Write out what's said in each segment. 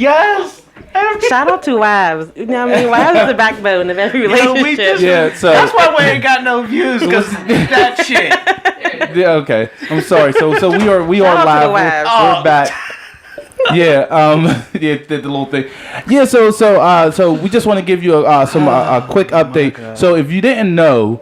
Yes. Shout out to wives. You know what I mean? Wives is the backbone of every relationship. So that's why we ain't got no views, because that shit. Yeah, okay. I'm sorry. So we are Shout out to live. the wives. We're back. Yeah, the little thing. Yeah, so we just want to give you a quick update. So if you didn't know,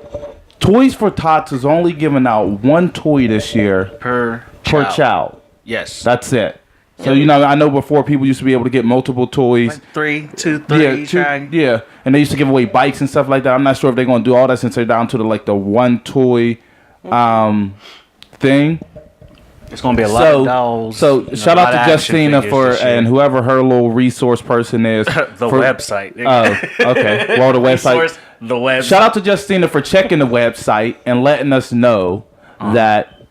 Toys for Tots is only giving out one toy this year Per child. Yes. That's it. So I know before people used to be able to get multiple toys. Like 3, 2, 3. Yeah, and they used to give away bikes and stuff like that. I'm not sure if they're gonna do all that since they're down to the one toy thing. It's gonna be a lot of dolls. So shout out to Justina and whoever her little resource person is. Website. Oh, okay. Well, the website. The website. Shout out to Justina for checking the website and letting us know that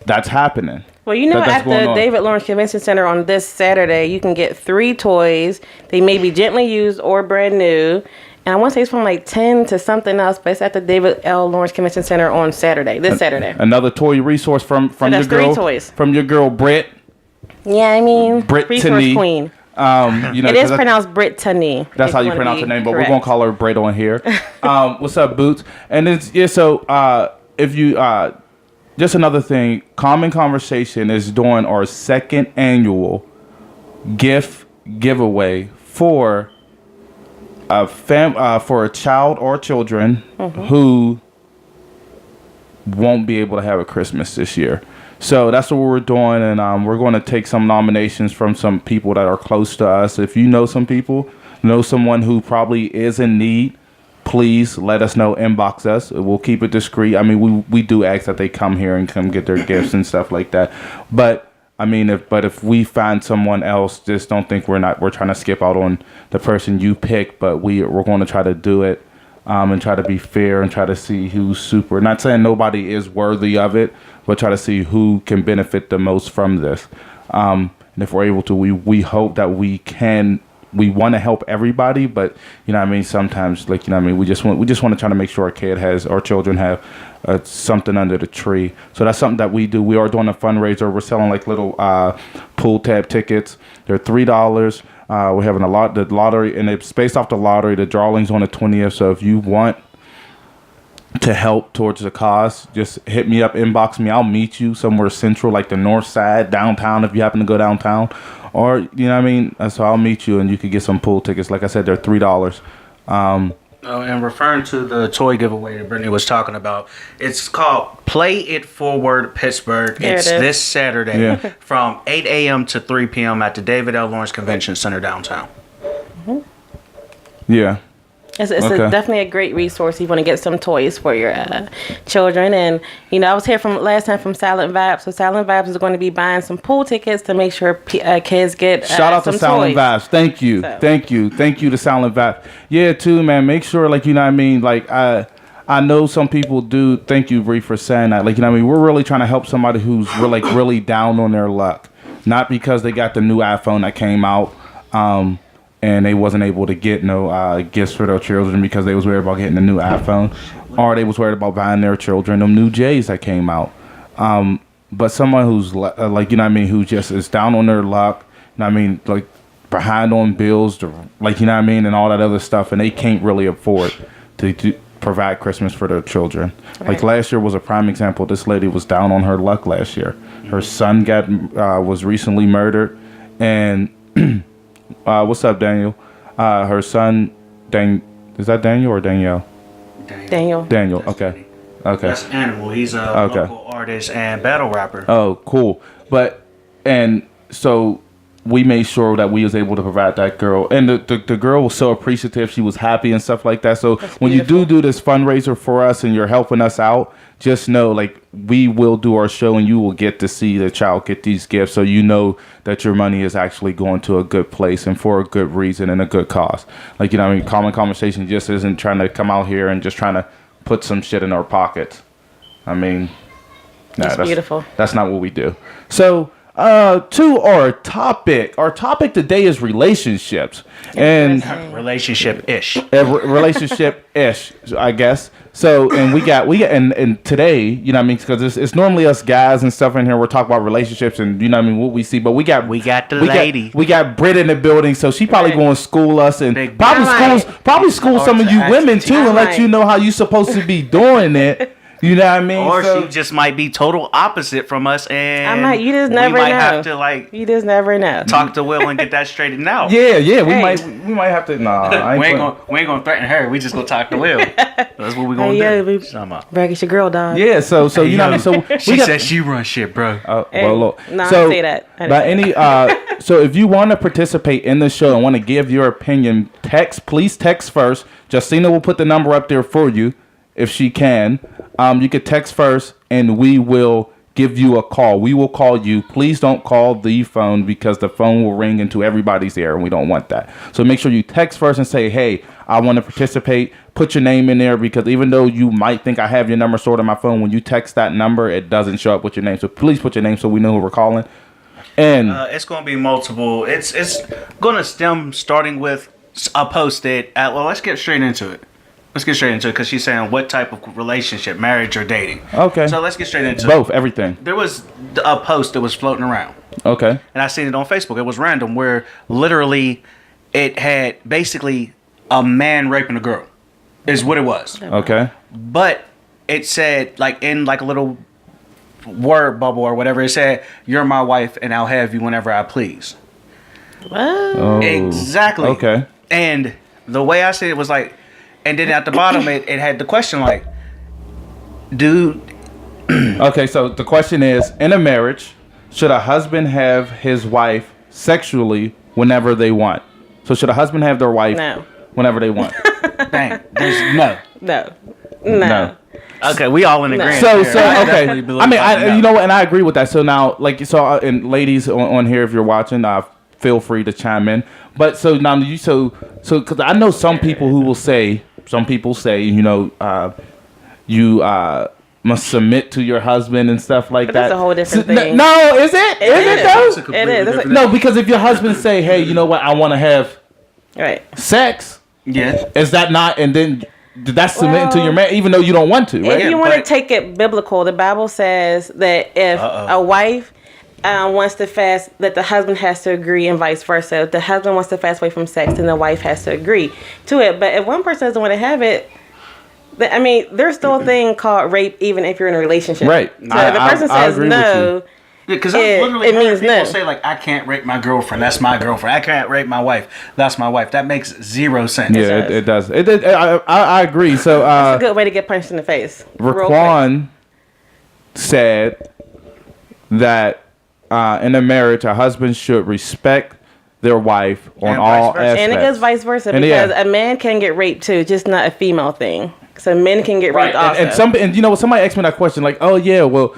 that's happening. Well, at the David Lawrence Convention Center on this Saturday, you can get 3 toys. They may be gently used or brand new. And I want to say it's from like 10 to something else, but it's at the David L. Lawrence Convention Center on this Saturday. Another toy resource from your girl. 3 toys. From your girl, Britt. Yeah, I mean, Brittany. resource queen. It is pronounced Brittany. That's how you pronounce her name, but we're gonna call her Britt on here. What's up, Boots? And if you just another thing, Common Conversation is doing our 2nd annual gift giveaway for a child or children who won't be able to have a Christmas this year. So that's what we're doing, and we're going to take some nominations from some people that are close to us. If you know some people, know someone who probably is in need, please let us know. Inbox us. We'll keep it discreet. I mean, we do ask that they come here and come get their gifts and stuff like that. But I mean, if we find someone else, just don't think we're trying to skip out on the person you pick. But we're going to try to do it and try to be fair and try to see who's super. Not saying nobody is worthy of it, but try to see who can benefit the most from this. And if we're able to, we hope that we can. We want to help everybody, but sometimes we just want to try to make sure our children have something under the tree. So that's something that we do. We are doing a fundraiser. We're selling like little pool tab tickets. They're $3. We're having the lottery, and it's based off the lottery. The drawing's on the 20th. So if you want to help towards the cause, just hit me up, inbox me. I'll meet you somewhere central, like the north side, downtown, if you happen to go downtown. Or, so I'll meet you and you could get some pool tickets. Like I said, they're $3. And referring to the toy giveaway that Brittany was talking about, it's called Play It Forward Pittsburgh. It's this Saturday from 8 a.m. to 3 p.m. at the David L. Lawrence Convention Center downtown. Mm-hmm. Yeah. It's definitely a great resource. You want to get some toys for your children. And, I was here last time from Silent Vibes. So Silent Vibes is going to be buying some pool tickets to make sure kids get Shout out to Silent Vibes. Thank you. So. Thank you to Silent Vibes. Yeah, too, man. Make sure, I know some people do. Thank you, Bree, for saying that. We're really trying to help somebody who's really down on their luck. Not because they got the new iPhone that came out. And they wasn't able to get no gifts for their children because they was worried about getting a new iPhone, or they was worried about buying their children them new J's that came out. But someone who's who just is down on their luck, behind on bills, and all that other stuff, and they can't really afford to provide Christmas for their children. Right. Like last year was a prime example. This lady was down on her luck last year. Her son was recently murdered, and what's up, Daniel? Her son, is that Daniel or Danielle? Daniel. Okay. That's Animal. He's a local artist and battle rapper. Oh, cool. And so we made sure that we was able to provide that girl, and the girl was so appreciative. She was happy and stuff like that. So when you do this fundraiser for us and you're helping us out, just know we will do our show and you will get to see the child get these gifts, so that your money is actually going to a good place and for a good reason and a good cause. Common Conversation just isn't trying to come out here and just trying to put some shit in our pockets. That's beautiful. That's not what we do. So to our topic. Our topic today is relationships and relationship-ish. Relationship-ish, I guess. So, and we got, and today, you know what I mean? Because it's normally us guys and stuff in here. We're talking about relationships and, you know what I mean, what we see. But we got the lady. We got Britt in the building. So she probably going to school us and Big probably school some of you women too and let you know how you supposed to be doing it. You know what I mean? Or she just might be total opposite from us, and you just never know. We might have to you just never know. Talk to Will and get that straightened out. Yeah, we might have to. Nah, we ain't gonna threaten her. We just gonna talk to Will. That's what we gonna do. Brag, it's your girl, dog. Yeah, so you know what I mean. So she said she run shit, bro. Well, look. No, I say that. So if you want to participate in the show and want to give your opinion, please text first. Justina will put the number up there for you if she can. You could text first, and we will give you a call. We will call you. Please don't call the phone because the phone will ring into everybody's ear, and we don't want that. So make sure you text first and say, hey, I want to participate. Put your name in there because even though you might think I have your number stored on my phone, when you text that number, it doesn't show up with your name. So please put your name so we know who we're calling. And it's going to be multiple. It's going to stem starting with a post it at, well, let's get straight into it. Let's get straight into it because she's saying what type of relationship, marriage or dating. Okay. So let's get straight into both, everything. There was a post that was floating around. Okay. And I seen it on Facebook. It was random where literally it had basically a man raping a girl is what it was. Okay. But it said like in like a little word bubble or whatever, it said, "You're my wife and I'll have you whenever I please." What? Oh, exactly. Okay. And the way I said it was like, and then at the bottom it had the question like, dude. Okay, so the question is, in a marriage, should a husband have his wife sexually whenever they want? So should a husband have their wife whenever they want? Bang. There's no. Okay, we all in agreement. So okay. I mean, you know what, and I agree with that. So now, like, and ladies on here, if you're watching, feel free to chime in. But so now because I know some people who will say, you know, you must submit to your husband and stuff like that. That's a whole different thing. No, is it? Is it though? It is. No, because if your husband say, hey, you know what, I want to have sex. Yeah. Is that not, and then that's submitting to your man, even though you don't want to, right? If you want to take it biblical, the Bible says that if a wife wants to fast, that the husband has to agree, and vice versa. If the husband wants to fast away from sex, then the wife has to agree to it. But if one person doesn't want to have it, I mean, there's still a thing called rape, even if you're in a relationship. Right. So if the person says no, because it means no. People say like, I can't rape my girlfriend. That's my girlfriend. I can't rape my wife. That's my wife. That makes zero sense. Yeah, it does. I agree. So it's a good way to get punched in the face. Raquan said that in a marriage, a husband should respect their wife on all aspects. And it goes vice versa because a man can get raped too, just not a female thing. So men can get raped also. And you know, somebody asked me that question, like, oh yeah, well,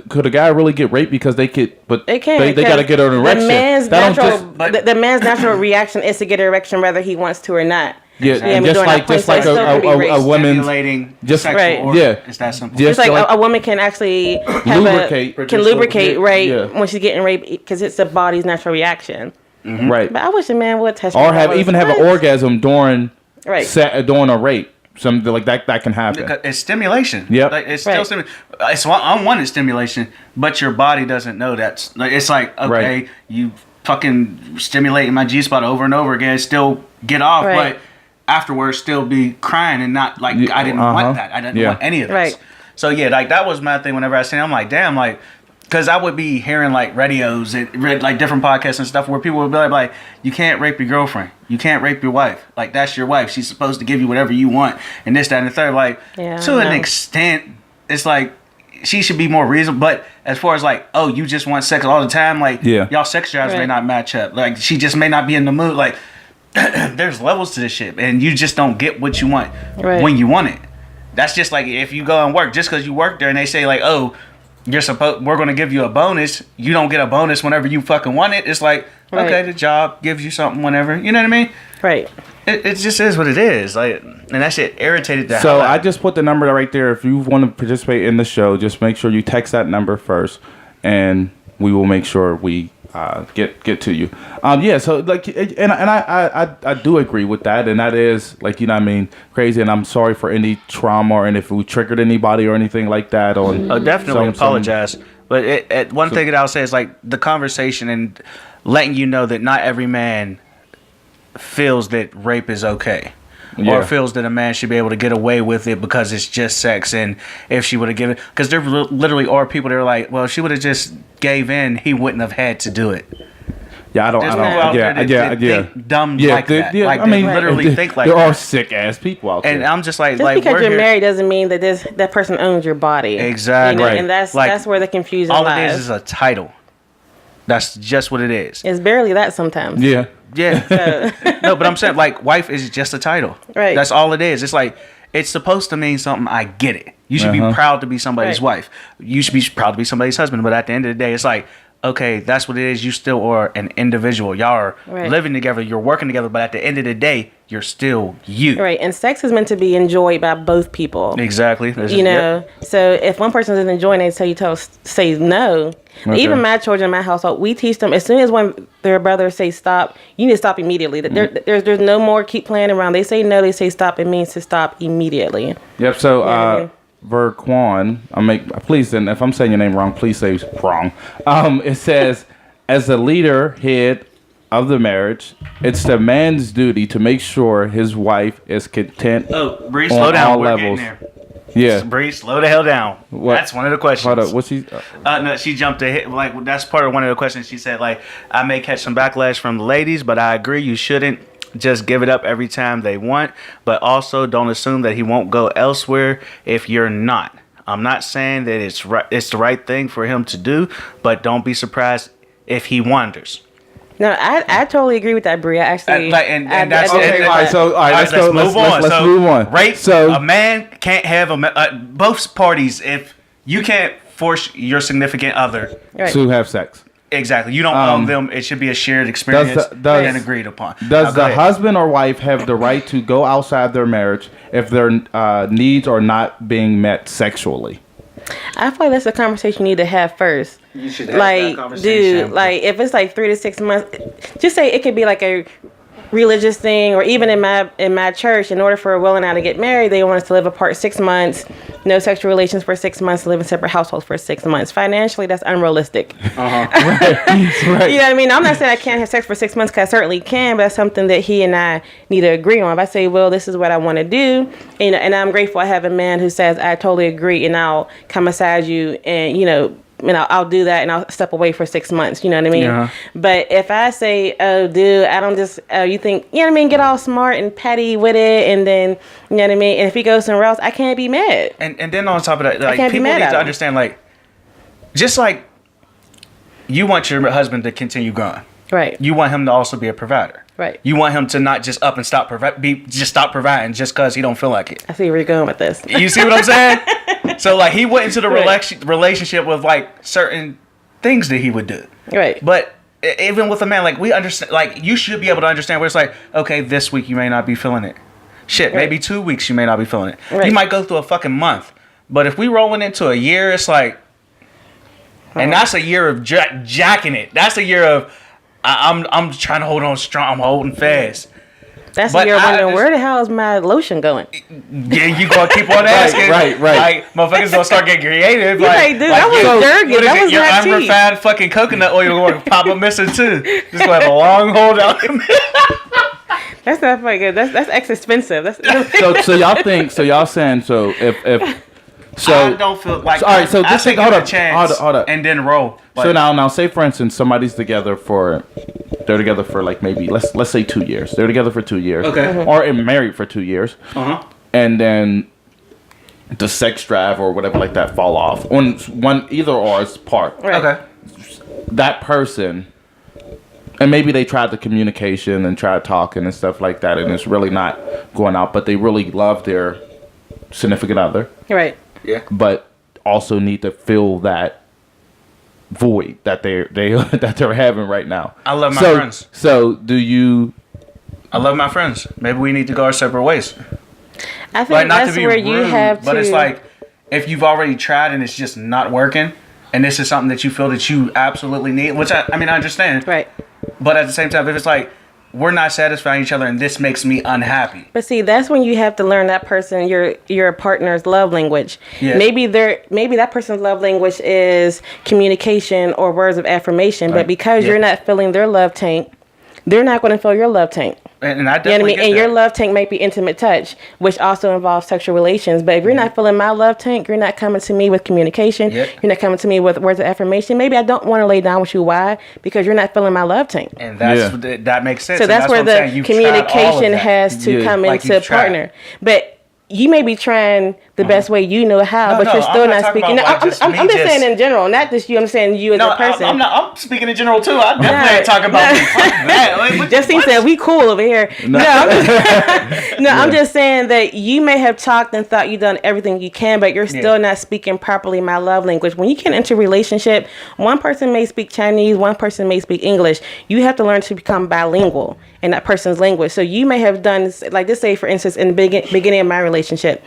could a guy really get raped because they could? But they can't. They got to get an erection. The man's natural reaction is to get an erection whether he wants to or not. Yeah, just like a woman, just right. Yeah, it's that simple. Just like a woman can actually lubricate right when she's getting raped because it's the body's natural reaction. Mm-hmm. Right. But I wish a man would test or have an orgasm during during a rape. Something like that can happen. It's stimulation. Yeah, like, it's still stimulation. It's unwanted stimulation, but your body doesn't know that's like. It's like okay, you fucking stimulating my G spot over and over again. Still get off, but afterwards still be crying and not like I didn't want that. I didn't want any of this. Right. So yeah, like that was my thing. Whenever I seen it, I'm like, damn, like. Because I would be hearing like radios and like different podcasts and stuff where people would be like, you can't rape your girlfriend. You can't rape your wife. Like, that's your wife. She's supposed to give you whatever you want. And this, that, and the third. Like, to an extent, it's like, she should be more reasonable. But as far as like, oh, you just want sex all the time. Like, y'all sex drives may not match up. Like, she just may not be in the mood. Like, there's levels to this shit. And you just don't get what you want when you want it. That's just like if you go and work. Just because you work there and they say like, oh, we're going to give you a bonus. You don't get a bonus whenever you fucking want it. It's like, okay, the job gives you something whenever. You know what I mean? Right. It just is what it is. Like, and that shit irritated the hell out. So I just put the number right there. If you want to participate in the show, just make sure you text that number first. And we will make sure we get to you. Yeah. So like, and I do agree with that, and that is like, you know what I mean, crazy. And I'm sorry for any trauma or if we triggered anybody or anything like that. On definitely apologize. But one thing that I'll say is like the conversation and letting you know that not every man feels that rape is okay. Yeah. Or feels that a man should be able to get away with it because it's just sex, and if she would have given, because there literally are people that are like, well, if she would have just gave in, he wouldn't have had to do it. Yeah, I don't. Think dumb like that. Yeah, like, they literally think like there that. are sick ass people out there. And I'm just like, just because you're married doesn't mean that that person owns your body. Exactly. You know? And that's where the confusion lies. All it is a title. That's just what it is. It's barely that sometimes. Yeah. Yeah. No, but I'm saying like wife is just a title. Right. That's all it is. It's like it's supposed to mean something. I get it. You should be proud to be somebody's wife. You should be proud to be somebody's husband. But at the end of the day, it's like, okay, that's what it is. You still are an individual. Y'all are living together. You're working together. But at the end of the day, you're still you. Right. And sex is meant to be enjoyed by both people. Exactly. You know, so if one person isn't enjoying it, say no. Okay. Even my children in my household, we teach them as soon as one their brother says stop, you need to stop immediately. There's no more keep playing around. They say no, they say stop. It means to stop immediately. Yep. So, Verquan, please, and if I'm saying your name wrong, please say wrong. It says, as the leader, head of the marriage, it's the man's duty to make sure his wife is content. Oh, Bree, slow down. We're levels. Getting there. Yeah, Bree, slow the hell down. What? That's one of the questions. Hold up, what's she? No, she jumped ahead. Like that's part of one of the questions. She said, like, I may catch some backlash from the ladies, but I agree you shouldn't just give it up every time they want. But also, don't assume that he won't go elsewhere if you're not. I'm not saying that it's the right thing for him to do, but don't be surprised if he wanders. No, I totally agree with that, Bria. Actually, that's okay. All right, let's go. Let's move on. Rape. So a man can't have both parties if you can't force your significant other to have sex. Exactly. You don't own them. It should be a shared experience and agreed upon. Does the husband or wife have the right to go outside their marriage if their needs are not being met sexually? I feel like that's a conversation you need to have first. You should have that conversation. Dude, like if it's like 3 to 6 months, just say it could be like a religious thing, or even in my church, in order for Will and I to get married, they want us to live apart 6 months, no sexual relations for 6 months, live in separate households for 6 months. Financially, that's unrealistic. Right. You know what I mean? I'm not saying I can't have sex for 6 months, because I certainly can, but that's something that he and I need to agree on. If I say, well, this is what I want to do, and I'm grateful I have a man who says, I totally agree, and I'll come beside you, and I'll do that, and I'll step away for 6 months. You know what I mean? Yeah. But if I say, oh, dude, I don't just, you think, you know what I mean? Get all smart and petty with it, and then, you know what I mean? And if he goes somewhere else, I can't be mad. And then on top of that, like, people need to understand, like, just like you want your husband to continue growing. Right. You want him to also be a provider. Right. You want him to not just up and stop stop providing just because he don't feel like it. I see where you're going with this. You see what I'm saying? So like he went into the relationship with like certain things that he would do. Right. But even with a man, like we understand, like you should be able to understand where it's like, okay, this week you may not be feeling it. Shit, maybe 2 weeks you may not be feeling it. Right. You might go through a fucking month. But if we rolling into a year, it's like, and that's a year of jacking it. That's a year of I'm trying to hold on strong. I'm holding fast. That's the year wondering where the hell is my lotion going? Yeah, you gonna keep on asking. Right. Like motherfuckers gonna start getting creative. You're like, dude, that was Jergens. That was your unrefined fucking coconut oil going to pop up missing too. Just gonna have a long hold out. That's not fucking good. That's expensive. So y'all think? So y'all saying? So if. So I don't feel like. All right. So this thing. Hold up. And then roll. Like, so now, say for instance, somebody's together for like maybe let's say 2 years. They're together for 2 years. Okay. Or married for 2 years. And then the sex drive or whatever like that fall off on one either or is part. Right. Okay. That person. And maybe they tried the communication and tried talking and stuff like that, and it's really not going out. But they really love their significant other. Right. Yeah. But also need to fill that void that they're having right now. I love my friends. So do you? I love my friends. Maybe we need to go our separate ways. I think that's where you have to. But it's like if you've already tried and it's just not working, and this is something that you feel that you absolutely need, which I mean, I understand. Right. But at the same time, if it's like, we're not satisfying each other and this makes me unhappy. But see, that's when you have to learn that person, your partner's love language. Yeah. Maybe that person's love language is communication or words of affirmation, but because you're not filling their love tank, they're not going to fill your love tank. And I definitely you know what I mean? get And that. your love tank might be intimate touch, which also involves sexual relations. But if you're not filling my love tank, you're not coming to me with communication. Yep. You're not coming to me with words of affirmation. Maybe I don't want to lay down with you. Why? Because you're not filling my love tank. And that makes sense. So And that's where what I'm saying. the You've tried all of communication that. has to come Like into you've tried. partner. But you may be trying the best way you know how, but you're still I'm not talking speaking. about, No, like, just I'm me just just- saying in general, not just you. I'm saying you as No, a person. I'm speaking in general too. I definitely ain't talking about me. Fuck that. Like, what- Justine what? said we cool over here. No, I'm just saying that you may have talked and thought you've done everything you can, but you're still not speaking properly my love language. When you get into a relationship, one person may speak Chinese, one person may speak English. You have to learn to become bilingual in that person's language. So you may have done, like this say for instance, in the beginning of my relationship,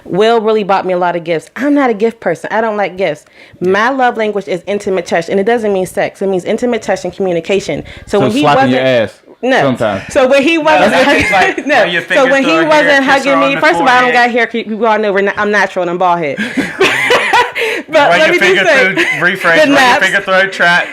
Will really bought me a lot of gifts. I'm not a gift person. I don't like gifts. My love language is intimate touch, and it doesn't mean sex. It means intimate touch and communication. So when he slapping wasn't, your ass. no. Sometimes. So when he wasn't, it's like, no. your So fingers when he through her wasn't hair, kiss her hugging on me, the first of all, I don't forehead. got hair. You all know I'm natural and I'm bald head. But Run let your me finger just say, through, rephrase, the run your naps, finger through a trap.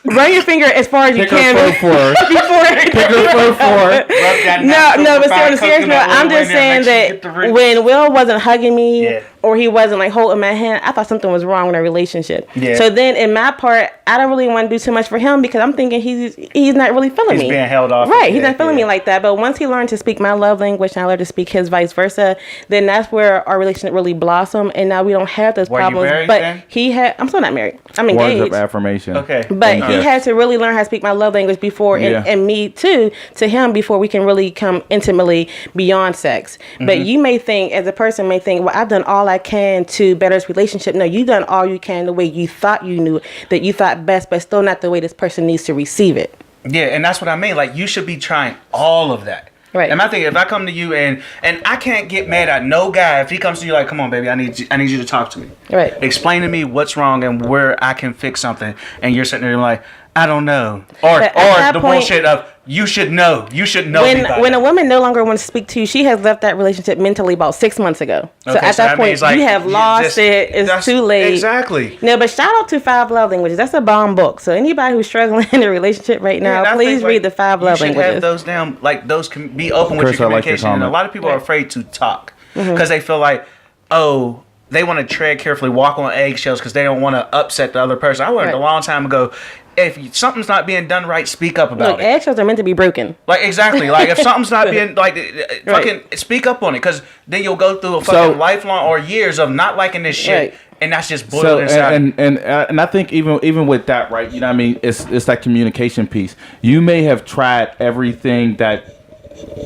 run your finger as far as you Pick her can foot forward. before. Pick her foot forward. No, but see, on a serious note, I'm just saying that when Will wasn't hugging me Yeah. or he wasn't like holding my hand, I thought something was wrong with our relationship. Yeah. So then in my part, I don't really want to do too much for him because I'm thinking he's not really feeling He's me. being held off. Right, he's Yeah, not feeling me yeah. like that. But once he learned to speak my love language and I learned to speak his vice versa, then that's where our relationship really blossomed. And now we don't have those Were you problems. married but then? I'm still not married. I'm Words engaged. of affirmation. Okay. But Okay. he had to really learn how to speak my love language before, and me too, to him before we can really come intimately beyond sex. But you may think, as a person may think, well, I've done all I can to better this relationship. No, you've done all you can the way you thought you knew, that you thought best, but still not the way this person needs to receive it. Yeah, and that's what I mean. Like, you should be trying all of that. Right. And I think if I come to you and I can't get mad at no guy if he comes to you like, come on, baby, I need you to talk to me. Right. Explain to me what's wrong and where I can fix something. And you're sitting there like, I don't know. Or But at that the point- bullshit of you should know. You should know. me by When now. a woman no longer wants to speak to you, she has left that relationship mentally about 6 months ago. So Okay, at that point, means, like, you have lost it. It's that's- too late. Exactly. No, but shout out to 5 Love Languages. That's a bomb book. So anybody who's struggling in a relationship right Yeah, and now, I please think, read the 5 Love you should Languages. have those down, like those can be open with Chris, your I like your communication. And a comment. lot of people are Right. afraid to talk because they feel like, oh, they want to tread carefully, walk on eggshells because they don't want to upset the other person. I learned a Right. long time ago, if something's not being done right, speak up about Look, it. eggshells are meant to be broken. Like, exactly. Like, if something's not being, like, fucking speak up on it because then you'll go through a fucking lifelong or years of not liking this shit. Right. And that's just boiled So inside. and I think even with that, right? You know what I mean? It's that communication piece. You may have tried everything that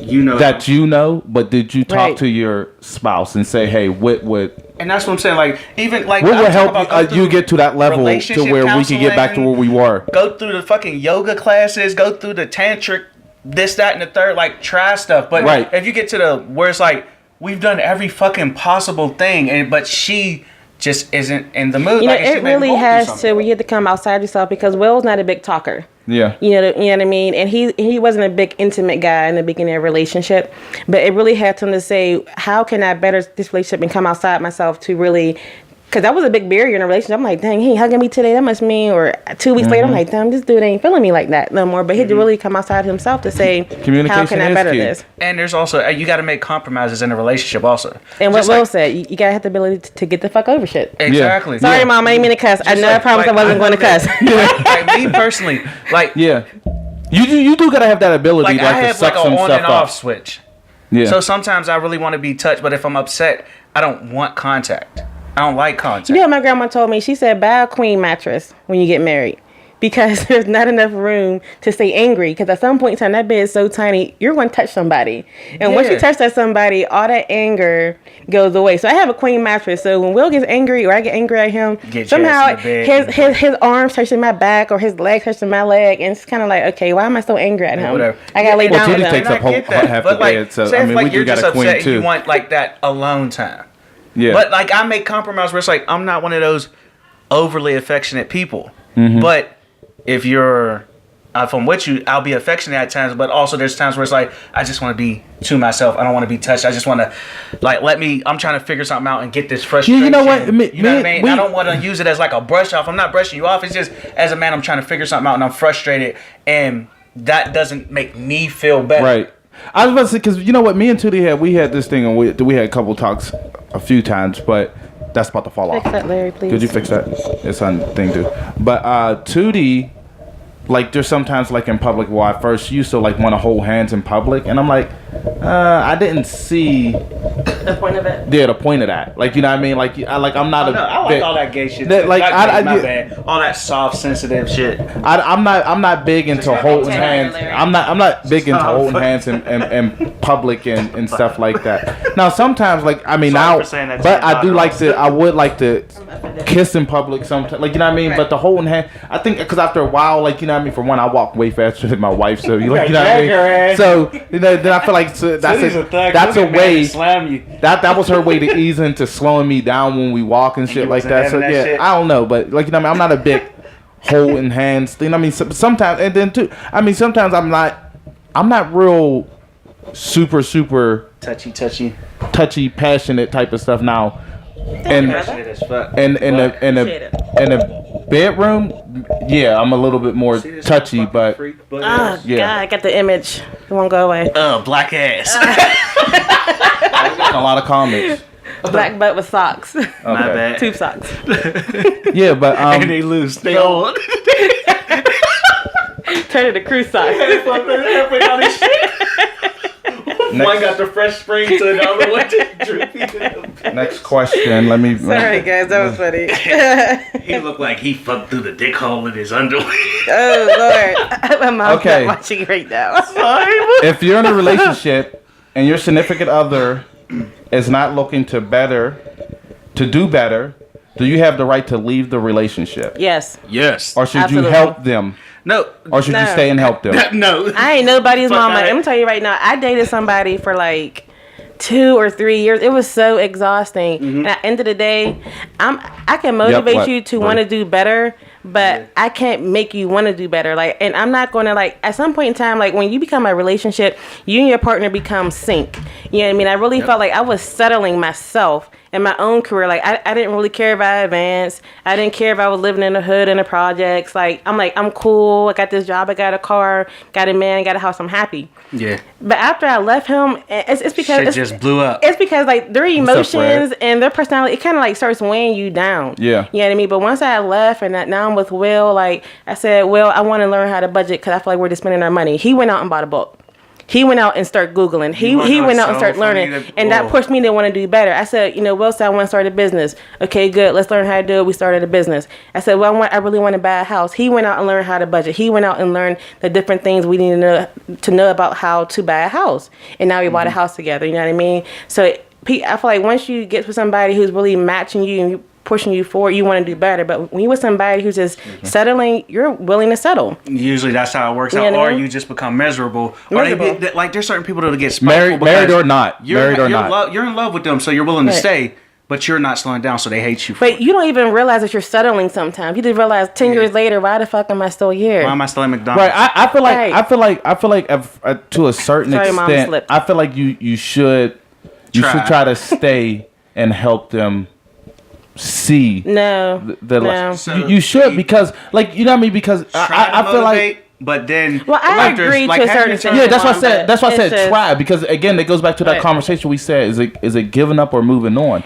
you know, but did you talk Right. to your spouse and say, hey, what would And that's what I'm saying. Like, even like what I'm would talking help about go you through get to that level to relationship where we can get back to where we were? Go through the fucking yoga classes. Go through the tantric, this, that, and the third. Like, try stuff. But Right. if you get to the where it's like we've done every fucking possible thing, but she just isn't in the mood. You know, like, and she it may really go through has something. to where you have to come outside yourself because Will's not a big talker. Yeah. You know what I mean? And he wasn't a big intimate guy in the beginning of a relationship. But it really had him to say, how can I better this relationship and come outside myself to really... Because that was a big barrier in a relationship. I'm like, dang, he ain't hugging me today. That must mean... Or 2 weeks later, I'm like, damn, this dude ain't feeling me like that no more. But he had to really come outside himself to say, Communication how can I is better key. this? And there's also you got to make compromises in a relationship also. And what Just Will like- said, you gotta have the ability to get the fuck over shit. Exactly. Sorry, Mom, I ain't mean to cuss. I Just know I like- promised like, I wasn't going to know cuss. that- like me personally, like Yeah. You do gotta have that ability like like, I to have suck like an some on stuff and off up. switch. Yeah. So sometimes I really want to be touched, but if I'm upset, I don't want contact. I don't like contact. You know what my grandma told me? She said, buy a queen mattress when you get married. Because there's not enough room to stay angry. Because at some point in time, that bed is so tiny, you're going to touch somebody. And once you Yeah. touch that somebody, all that anger goes away. So I have a queen mattress. So when Will gets angry or I get angry at him, Get your somehow ass in the bed. his arms touching my back or his legs touching my leg. And it's kind of like, okay, why am I so angry at him? Whatever. I got to lay Well, down with Judy him. takes And up I whole- get that, half but the like, bed, so, say I if mean, like we do you're got just a queen, upset, too. you want like that alone time. Yeah. But like I make compromise where it's like I'm not one of those. overly affectionate people. But if I'm with you, I'll be affectionate at times, but also there's times where it's like, I just want to be to myself. I don't want to be touched. I just want to, like, I'm trying to figure something out and get this frustration. You know what? You know what I mean? I don't want to use it as like a brush off. I'm not brushing you off. It's just, as a man, I'm trying to figure something out and I'm frustrated, and that doesn't make me feel better. Right. I was about to say, because you know what? Me and Tootie we had this thing, and we had a couple talks a few times, but that's about to fall off. Fix that, Larry, please. Could you fix that? It's on thing too. But Tootie, like, there's sometimes, like, in public where I first used to, like, want to hold hands in public, and I'm like, I didn't see the point of it. Yeah, the point of that. Like, you know what I mean? Like, I'm not I like all that gay shit. Like, my bad. All that soft, sensitive shit. I'm not big into holding hands. I'm not big into holding hands in public and stuff like that. Now, sometimes, like, I mean, now, but I would like to kiss in public sometimes. Like, you know what I mean? Right. But the holding hand, I think, because after a while, like, you know what I mean? For one, I walk way faster than my wife, so you know what I mean? So, you know, then I feel like that's a way. Slam you. That was her way to ease into slowing me down when we walk and shit like that. So yeah, shit. I don't know, but like, you know what I mean? I'm not a big holding hands thing. I mean, sometimes, and then too, I mean, sometimes I'm not real super touchy, passionate type of stuff now. And in the bedroom, yeah, I'm a little bit more touchy, but oh yeah. God, I got the image. It won't go away. Black ass. A lot of comments. Black butt with socks. Okay. My bad. Tube socks. Yeah, but and they loose. They old. Turn it to cruise socks. One got the fresh spring to the other one just drippy. Next question. Let me. Sorry, guys, that was funny. He looked like he fucked through the dick hole in his underwear. Oh Lord, my mom's not watching right now. Sorry. If you're in a relationship and your significant other is not looking to do better, do you have the right to leave the relationship? Yes. Or should Absolutely. You help them? No. Or should you stay and help them? No. I ain't nobody's mama. I'm gonna tell you right now, I dated somebody for like 2 or 3 years. It was so exhausting. And at the end of the day, I can motivate you to want to do better, but I can't make you want to do better. Like, and I'm not going to, like, at some point in time, like, when you become a relationship, you and your partner become sync. You know what I mean? I really felt like I was settling myself in my own career. Like, I didn't really care if I advanced. I didn't care if I was living in the hood in the projects. Like, I'm cool. I got this job. I got a car, got a man, got a house. I'm happy. Yeah. But after I left him, it's because shit just blew up. It's because, like, their emotions and their personality, it kind of like starts weighing you down. Yeah. You know what I mean? But once I left and now I'm with Will, like I said, Will, I want to learn how to budget because I feel like we're just spending our money. He went out and bought a book. He went out and started Googling. He went out and started learning. And that pushed me to want to do better. I said, Will said, I want to start a business. Okay, good. Let's learn how to do it. We started a business. I said, well, I really want to buy a house. He went out and learned how to budget. He went out and learned the different things we need to know about how to buy a house. And now we bought a house together. You know what I mean? So I feel like once you get with somebody who's really matching you and pushing you forward, you want to do better. But when you're with somebody who's just settling, you're willing to settle. Usually that's how it works out. Or you just become miserable. Or like there's certain people that get spiteful married or not. You're in love with them, so you're willing to stay. But you're not slowing down, so they hate you. But you don't even realize that you're settling sometimes. You just realize 10 years later, why the fuck am I still here? Why am I still at McDonald's? Right. I feel like to a certain extent, I feel like you should try to stay and help them see. You should, because, like, you know what I mean? Because I feel like. But then, I agree to a certain extent. Yeah, that's why I said. That's why I said try, because again, it goes back to that conversation we said. Is it giving up or moving on?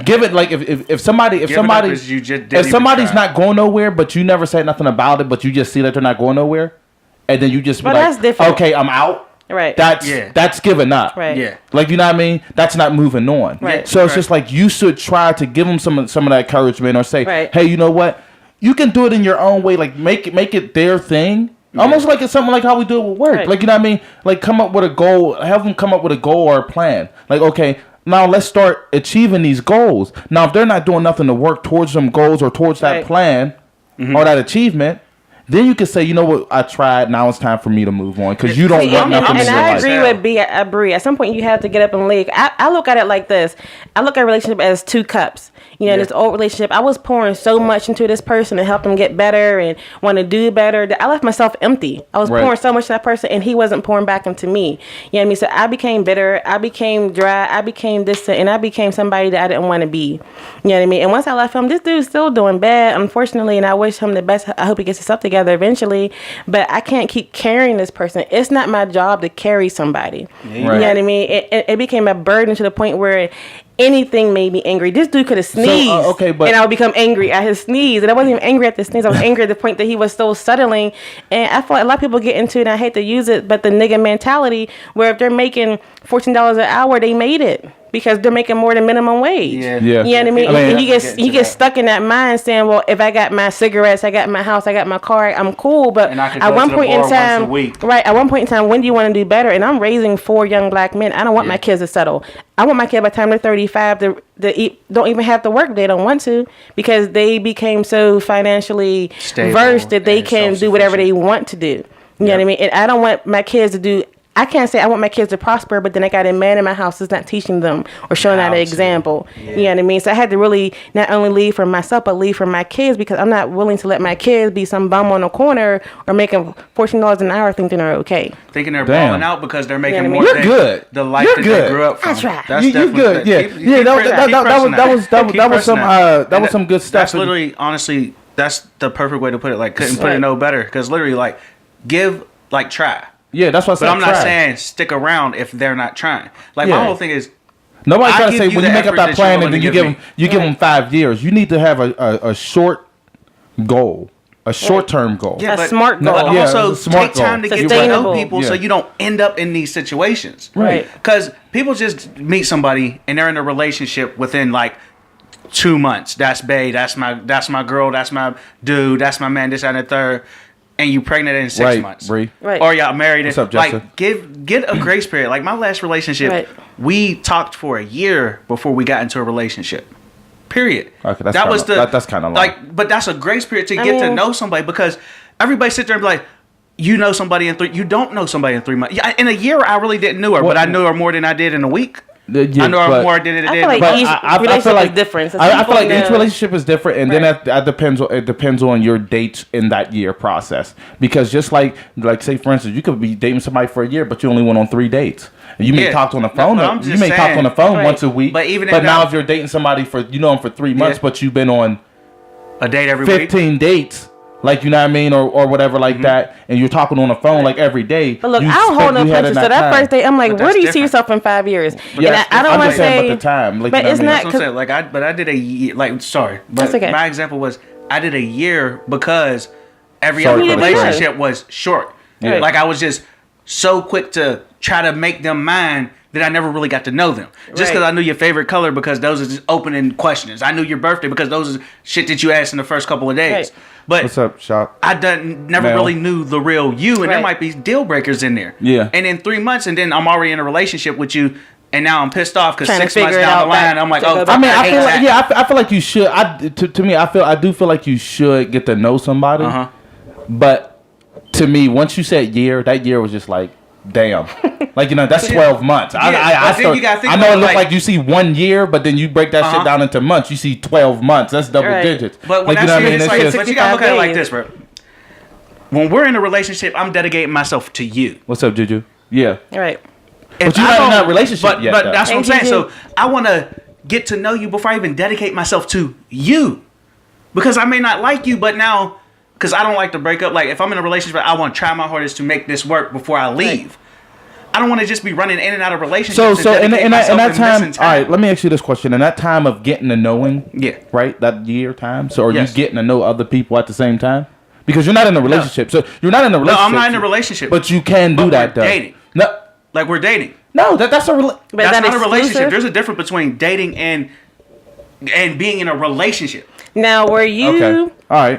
Give it, like, if somebody's not going nowhere, but you never said nothing about it, but you just see that they're not going nowhere, and then you just be like, that's different. Okay, I'm out. Right. That's giving up. Right. Yeah. Like, you know what I mean? That's not moving on. Right. So it's just like, you should try to give them some of that encouragement, or say, hey, you know what? You can do it in your own way. Like, make it their thing. Yeah. Almost like it's something like how we do it with work. Right. Like, you know what I mean? Like, come up with a goal. Have them come up with a goal or a plan. Like, okay, now let's start achieving these goals. Now, if they're not doing nothing to work towards them goals or towards that plan or that achievement, then you can say, you know what, I tried. Now it's time for me to move on, because you don't want nothing in your life. And I agree with Bree. At some point, you have to get up and leave. I look at it like this. I look at a relationship as 2 cups. You know, this old relationship, I was pouring so much into this person to help them get better and want to do better that I left myself empty. I was pouring so much to that person, and he wasn't pouring back into me. You know what I mean? So I became bitter. I became dry. I became distant, and I became somebody that I didn't want to be. You know what I mean? And once I left him, this dude's still doing bad, unfortunately, and I wish him the best. I hope he gets himself together eventually, but I can't keep carrying this person. It's not my job to carry somebody. You know what I mean? It became a burden to the point where anything made me angry. This dude could have sneezed, and I would become angry at his sneeze. And I wasn't even angry at the sneeze. I was angry at the point that he was so settling. And I feel like a lot of people get into it, and I hate to use it, but the nigga mentality, where if they're making $14 an hour, they made it. Because they're making more than minimum wage. Yeah. You know what I mean? And you get stuck in that mind saying, well, if I got my cigarettes, I got my house, I got my car, I'm cool. But at one point in time, at one point in time, when do you want to do better? And I'm raising 4 young black men. I don't want my kids to settle. I want my kid by the time they're 35 to don't even have to work. They don't want to, because they became so financially versed that they can do whatever they want to do. You know what I mean? And I don't want my kids to do. I can't say I want my kids to prosper, but then I got a man in my house that's not teaching them or showing that an example. Yeah. You know what I mean? So I had to really not only leave for myself, but leave for my kids, because I'm not willing to let my kids be some bum on the corner or making $14 an hour thinking they're okay. Thinking they're balling out because they're making more than the life that they grew up from. That's right. You're good. That was some good stuff. That's literally, honestly, that's the perfect way to put it. Like, couldn't put it no better. Because literally, like, try. Yeah, that's what I said. But I'm not saying stick around if they're not trying. Like, my whole thing is, nobody's trying to say when you make up that plan and then you give them 5 years. You need to have a short goal, a short-term goal. Yeah, a smart goal. But also take time to get to know people so you don't end up in these situations. Right. Because people just meet somebody and they're in a relationship within like 2 months. That's bae, that's my girl, that's my dude, that's my man, this, that, and the third. And you pregnant in 6 months. Right. Or y'all married. What's up, Jessica? Like, get a grace period. Like, my last relationship, we talked for a year before we got into a relationship. Period. Okay, that's kind of long. Like, but that's a grace period to get to know somebody, because everybody sit there and be like, you know somebody in 3, you don't know somebody in 3 months. Yeah, in a year, I really didn't know her, but I knew her more than I did in a week. I know her more than I did. I feel like each relationship is different. I feel like each relationship is different, and then that depends on your dates in that year process. Because just like say for instance, you could be dating somebody for a year, but you only went on 3 dates. You may talk on the phone. Talk on the phone once a week. But now if you're dating somebody for 3 months, but you've been on a date every 15 dates. Like, you know what I mean, or whatever like that, and you're talking on the phone like every day. But look, I don't hold no punches. So that first day, I'm like, where do you see yourself in 5 years? Yeah, and I don't want to say, about the time. Like, but it's not. I did a year. Like, sorry, but my example was I did a year because every other relationship was short. Yeah. Like, I was just so quick to try to make them mine that I never really got to know them. Just because I knew your favorite color, because those are just opening questions. I knew your birthday because those are shit that you asked in the first couple of days. But what's up, Shop? I never really knew the real you, and there might be deal breakers in there. Yeah. And in 3 months, and then I'm already in a relationship with you, and now I'm pissed off because 6 months down the line, I'm like, oh, I mean, I feel like you should. To me, I do feel like you should get to know somebody. But to me, once you said year, that year was just like, damn. Like, that's 12 months. I know it looks like you see 1 year, but then you break that shit down into months. You see 12, months. That's double digits. But when but you gotta look at it like this, bro. When we're in a relationship, I'm dedicating myself to you. What's up, Juju? Yeah. Right. But you're not in that relationship yet. But that's what I'm saying. So I want to get to know you before I even dedicate myself to you. Because I may not like you, but now, because I don't like to break up. Like, if I'm in a relationship, I want to try my hardest to make this work before I leave. I don't want to just be running in and out of relationships. So in that time, all right, let me ask you this question. In that time of getting to knowing, right, that year time, so are you getting to know other people at the same time? Because you're not in a relationship. So you're not in a relationship. No, I'm not in a relationship. But you can do that, though. Dating. No. Like, we're dating. No, that's a that's not a relationship. There's a difference between dating and being in a relationship. Now, were you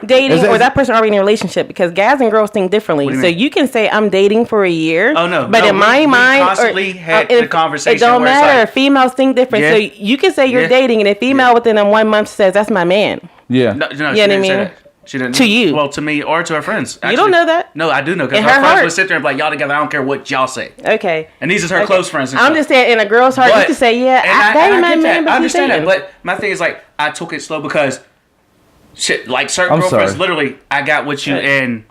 dating or that person already in a relationship? Because guys and girls think differently. So you can say, I'm dating for a year. Oh, no. But in my mind, constantly had the conversation. It don't matter. Like, females think different. Yeah. So you can say you're dating, and a female within a 1 month says, that's my man. Yeah. No, she didn't say that. She didn't. To you. Well, to me or to her friends. Actually, you don't know that? No, I do know because In her her friends heart. would sit there and be like, y'all together. I don't care what y'all say. Okay. And these are her close friends. And I'm stuff. just saying, in a girl's heart, you can say, yeah, that ain't my man, but I he's understand that. dating. But my thing is like, I took it slow because shit, like certain I'm girlfriends, sorry. literally, I got with you in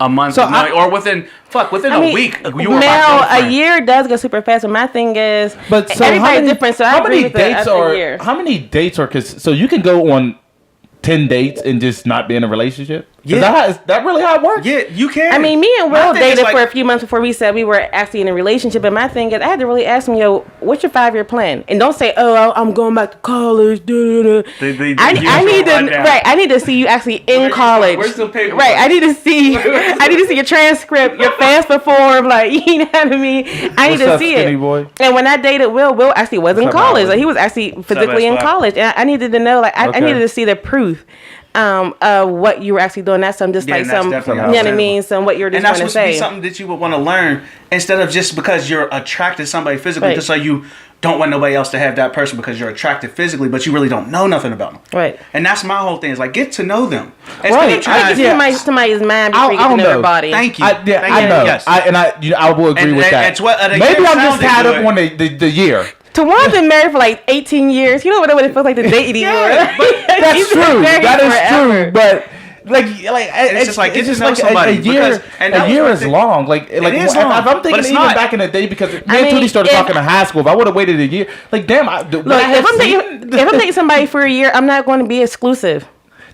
a month So or within a week. You were my Mel, girlfriend. a year does go super fast, but my thing is, But so everybody's different, so I agree with that after a year. How many dates are? Cause so you can go on 10 dates and just not be in a relationship. Yeah. Is that really how it works? Yeah, you can. I mean, me and My Will thing is dated like- for a few months before we said we were actually in a relationship. But my thing is, I had to really ask him, yo, what's your 5-year plan? And don't say, oh, I'm going back to college. I need to, right? I need to see you actually in college. Where's the paper? Right, I need to see your transcript, your FAFSA form, like, you know what I mean. I need What's to up, see skinny it. boy? And when I dated Will actually was in What's up, college. Howard? Like, he was actually physically in Best college, and I needed to know, like, I Okay. needed to see the proof. What you were actually doing. That's some just Yeah, like and that's some, you know definitely what I mean? Some what you're just And that's trying to supposed to be say. something that you would want to learn instead of just because you're attracted to somebody physically, Right. just so you don't want nobody else to have that person because you're attracted physically, but you really don't know nothing about them. Right. And that's my whole thing is like, get to know them. Instead Right. of trying Yeah. Somebody's mind before you get to know their body. Thank you. I Thank know. you. Yes. I will agree And- with and- that. and what other Maybe year I'm just sounded tied up good. on the year. Tawan's been married for like 18 years. You know what it feels like to date anymore. Yeah, That's He's been true. married That is forever. true. But it's just like, get to just know like somebody a year. because- and that A was year my is thing. long. Like is if long, I'm but thinking it's even not. back in the day, because me I and mean, Tootie started if- talking in high school. If I would have waited a year, like damn. Look, if I'm dating somebody for a year, I'm not going to be exclusive.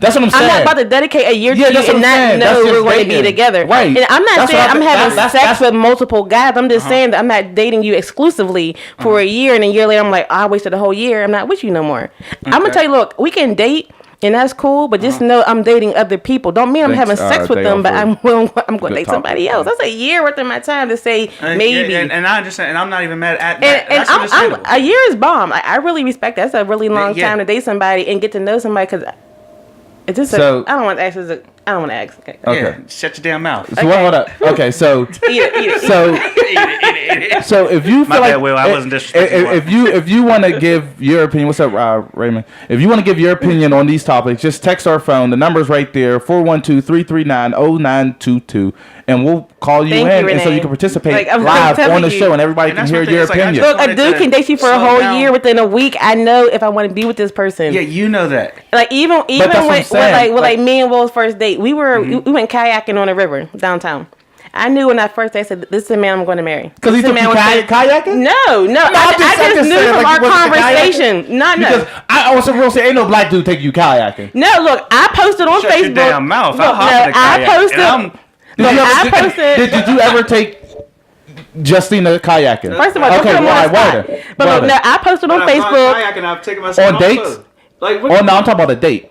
That's what I'm saying. I'm not about to dedicate a year Yeah, to that's you what and I'm not saying. That's know just we're going to be dating. together. Right. And I'm not That's saying what I'm having that's- sex with multiple guys. I'm just saying that I'm not dating you exclusively for a year, and a year later I'm like, I wasted a whole year. I'm not with you no more. I'm gonna tell you, look, we can date. And that's cool, but just know I'm dating other people. Don't mean I'm having sex with them, but I'm going to date somebody else. That's a year worth of my time to say maybe. Yeah, and I understand, and I'm not even mad at And, that. and That's I'm, understandable. a year is bomb. I really respect that. That's a really long Yeah. time to date somebody and get to know somebody because it's just So- I don't want to ask. I don't want to ask. Okay. Okay. Yeah, shut your damn mouth. So hold up. Okay, so Eat it. so so if you My feel bad, like Will, I wasn't disrespectful. if you want to give your opinion, what's up, Raymond? If you want to give your opinion on these topics, just text our phone. The number's right there, 412-339-0922, and we'll call you Thank in, you, and so Renee. you can participate Like, I'm live telling on the you. show, and everybody And can that's hear my thing, your it's like, I opinion. just- Look, a dude can date you for a Slow whole down. year. Within a week, I know if I want to be with this person. Yeah, you know that. Like even that's what I'm with saying. like me and Will's first date, we went kayaking on a river downtown. I knew when I first I said, "This is the man I'm going to marry." Because he This is took the you man with- kayaking? No. I'm I just knew saying, from like, our you went to conversation. kayaking? Because I also will say, ain't no black dude taking you kayaking. No, look, I posted on Shut Facebook. your damn mouth. Look, I'll hop in a I kayak, posted. and I'm- Look, I posted. Did you ever take Justina kayaking? First of all, don't okay, put him on why? the spot. But Why look, no, I posted on Facebook. I've taken myself On off dates? clothes. Like, Oh no, I'm talking about a date.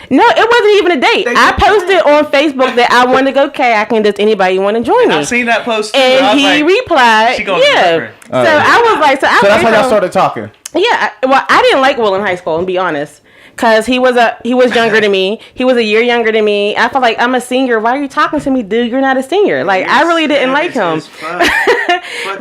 No, it wasn't even a date. They I did. posted on Facebook that I wanted to go kayaking. Does anybody want to join me? I seen that post too. I And was he like, replied, she gonna yeah. remember. So I was like, So that's how y'all started talking. Yeah, well, I didn't like Will in high school, and be honest, because he was younger than me. He was a year younger than me. I felt like I'm a senior. Why are you talking to me, dude? You're not a senior. Like I really didn't like him.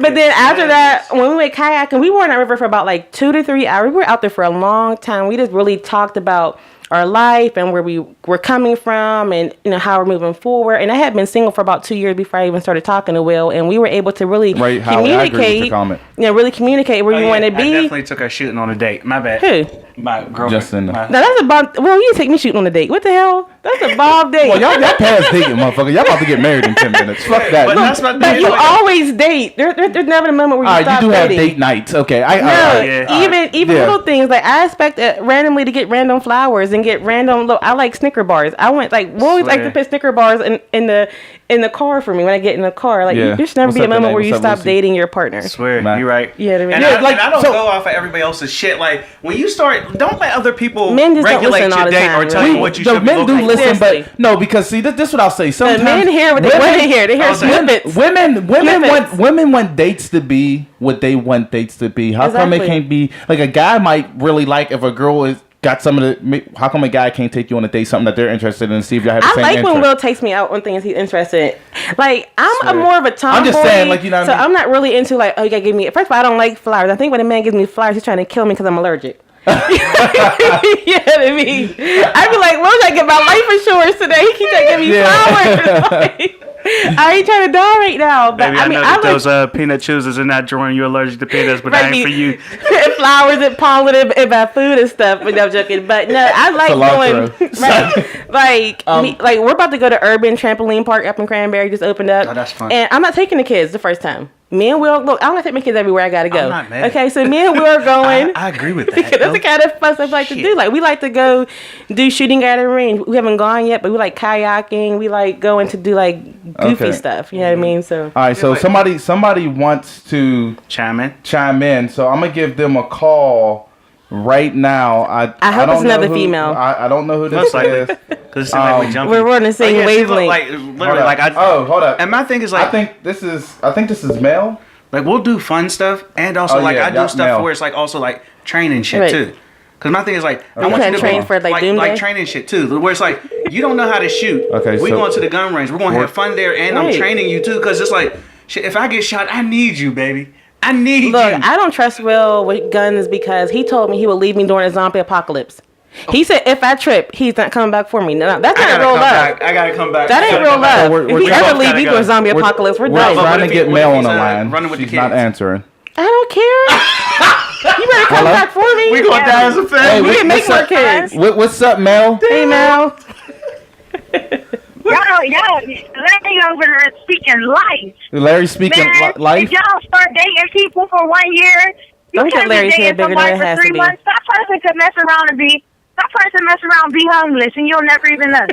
But then after that, when we went kayaking, we were in that river for about like 2 to 3 hours. We were out there for a long time. We just really talked about our life and where we were coming from and how we're moving forward. And I had been single for about 2 years before I even started talking to Will, and we were able to really Right, Howie, I agree with your communicate. comment. Really communicate where you want to I be. definitely took her shooting on a date. My bad. Who? My girlfriend. Justin. My- No, that's a bomb. Well, you didn't take me shooting on a date. What the hell? That's a bomb date. Well, y'all past dating, motherfucker. Y'all about to get married in 10 minutes. Fuck that. But that's my But thing. you Like, always date. There's never a moment where you All right, stop you do have dating. date nights. Okay. No, yeah. even Yeah. little things like I expect randomly to get random flowers and get random. Look, I like Snicker bars. I went like we always like to Swear. put Snicker bars in the car for me when I get in the car. Like Yeah. there should never What's be a up, moment Renee? where you What's up, stop Lucy? dating your partner. Swear, Man. you're right. Yeah, I mean- and, Yeah, and I don't go off of everybody else's shit. Like when you start, don't let other people Men just don't regulate listen all your the date time, or tell really. you what you The should be men do looking listen, for. Seriously. but no, because see, this is what I'll say. The Sometimes men hear what they want to hear. They hear snippets. Women Snippets. want dates to be what they want dates to be. How come it Exactly. can't be like a guy might really like if a girl is got some of the. How come a guy can't take you on a date something that they're interested in and see if y'all have the I same like interest? when Will takes me out on things he's interested in. Like, I'm Swear. more of a tomboy. I'm just saying, like, you know what so I mean? I'm not really into, like, oh, you gotta give me... First of all, I don't like flowers. I think when a man gives me flowers, he's trying to kill me because I'm allergic. You know what I mean? I'd be like, "Where should I get my life insurance today?" He keeps trying to give me flowers. Like, I ain't trying to die right now. But Baby, I know that those peanut choosers are not drawing you allergic to peanuts, but that ain't for you. Flowers and pollen and my food and stuff. But no, I'm joking. But no, I like going. Right, like we're about to go to Urban Trampoline Park up in Cranberry. Just opened up. Oh, that's fun. And I'm not taking the kids the first time. Me and Will, look, I'm gonna take my kids everywhere I gotta go. I'm not mad. Okay, so me and Will are going. I agree with that. Because that's the kind of fun stuff I like to do. Like we like to go do shooting at a range. We haven't gone yet, but we like kayaking. We like going to do like goofy stuff. You know what I mean? So all right. So somebody wants to chime in. So I'm gonna give them a call right now. I hope it's another female. I don't know who this is. Because like we jumping. We're on the same wavelength. Like literally, like hold up. And my thing is like I think this is male. Like we'll do fun stuff, and also I do stuff male. where it's like also like training shit too. Because my thing is like I want you to train for like doomsday? like training shit too, where it's like you don't know how to shoot. Okay, we so going to the gun range. We're gonna have fun there, and I'm training you too. Because it's like shit. If I get shot, I need you, baby. I need you. Look, I don't trust Will with guns because he told me he would leave me during a zombie apocalypse. He said if I trip, he's not coming back for me. No, that's not real love. I gotta come back. That ain't real love. If he ever leave me for a zombie apocalypse, we're done. We're trying to get Mel on the line. Running with She's the not kids. answering. I don't care. You better come back for me. We gonna die as a family. We didn't make more kids. What's up, Mel? Hey, Mel. Y'all, Larry over there speaking life. Larry speaking life. If y'all start dating people for 1 year, you Don't get can't Larry's be head dating bigger than somebody it for has to 3 be. months. That person could mess around and be homeless, and you'll never even know.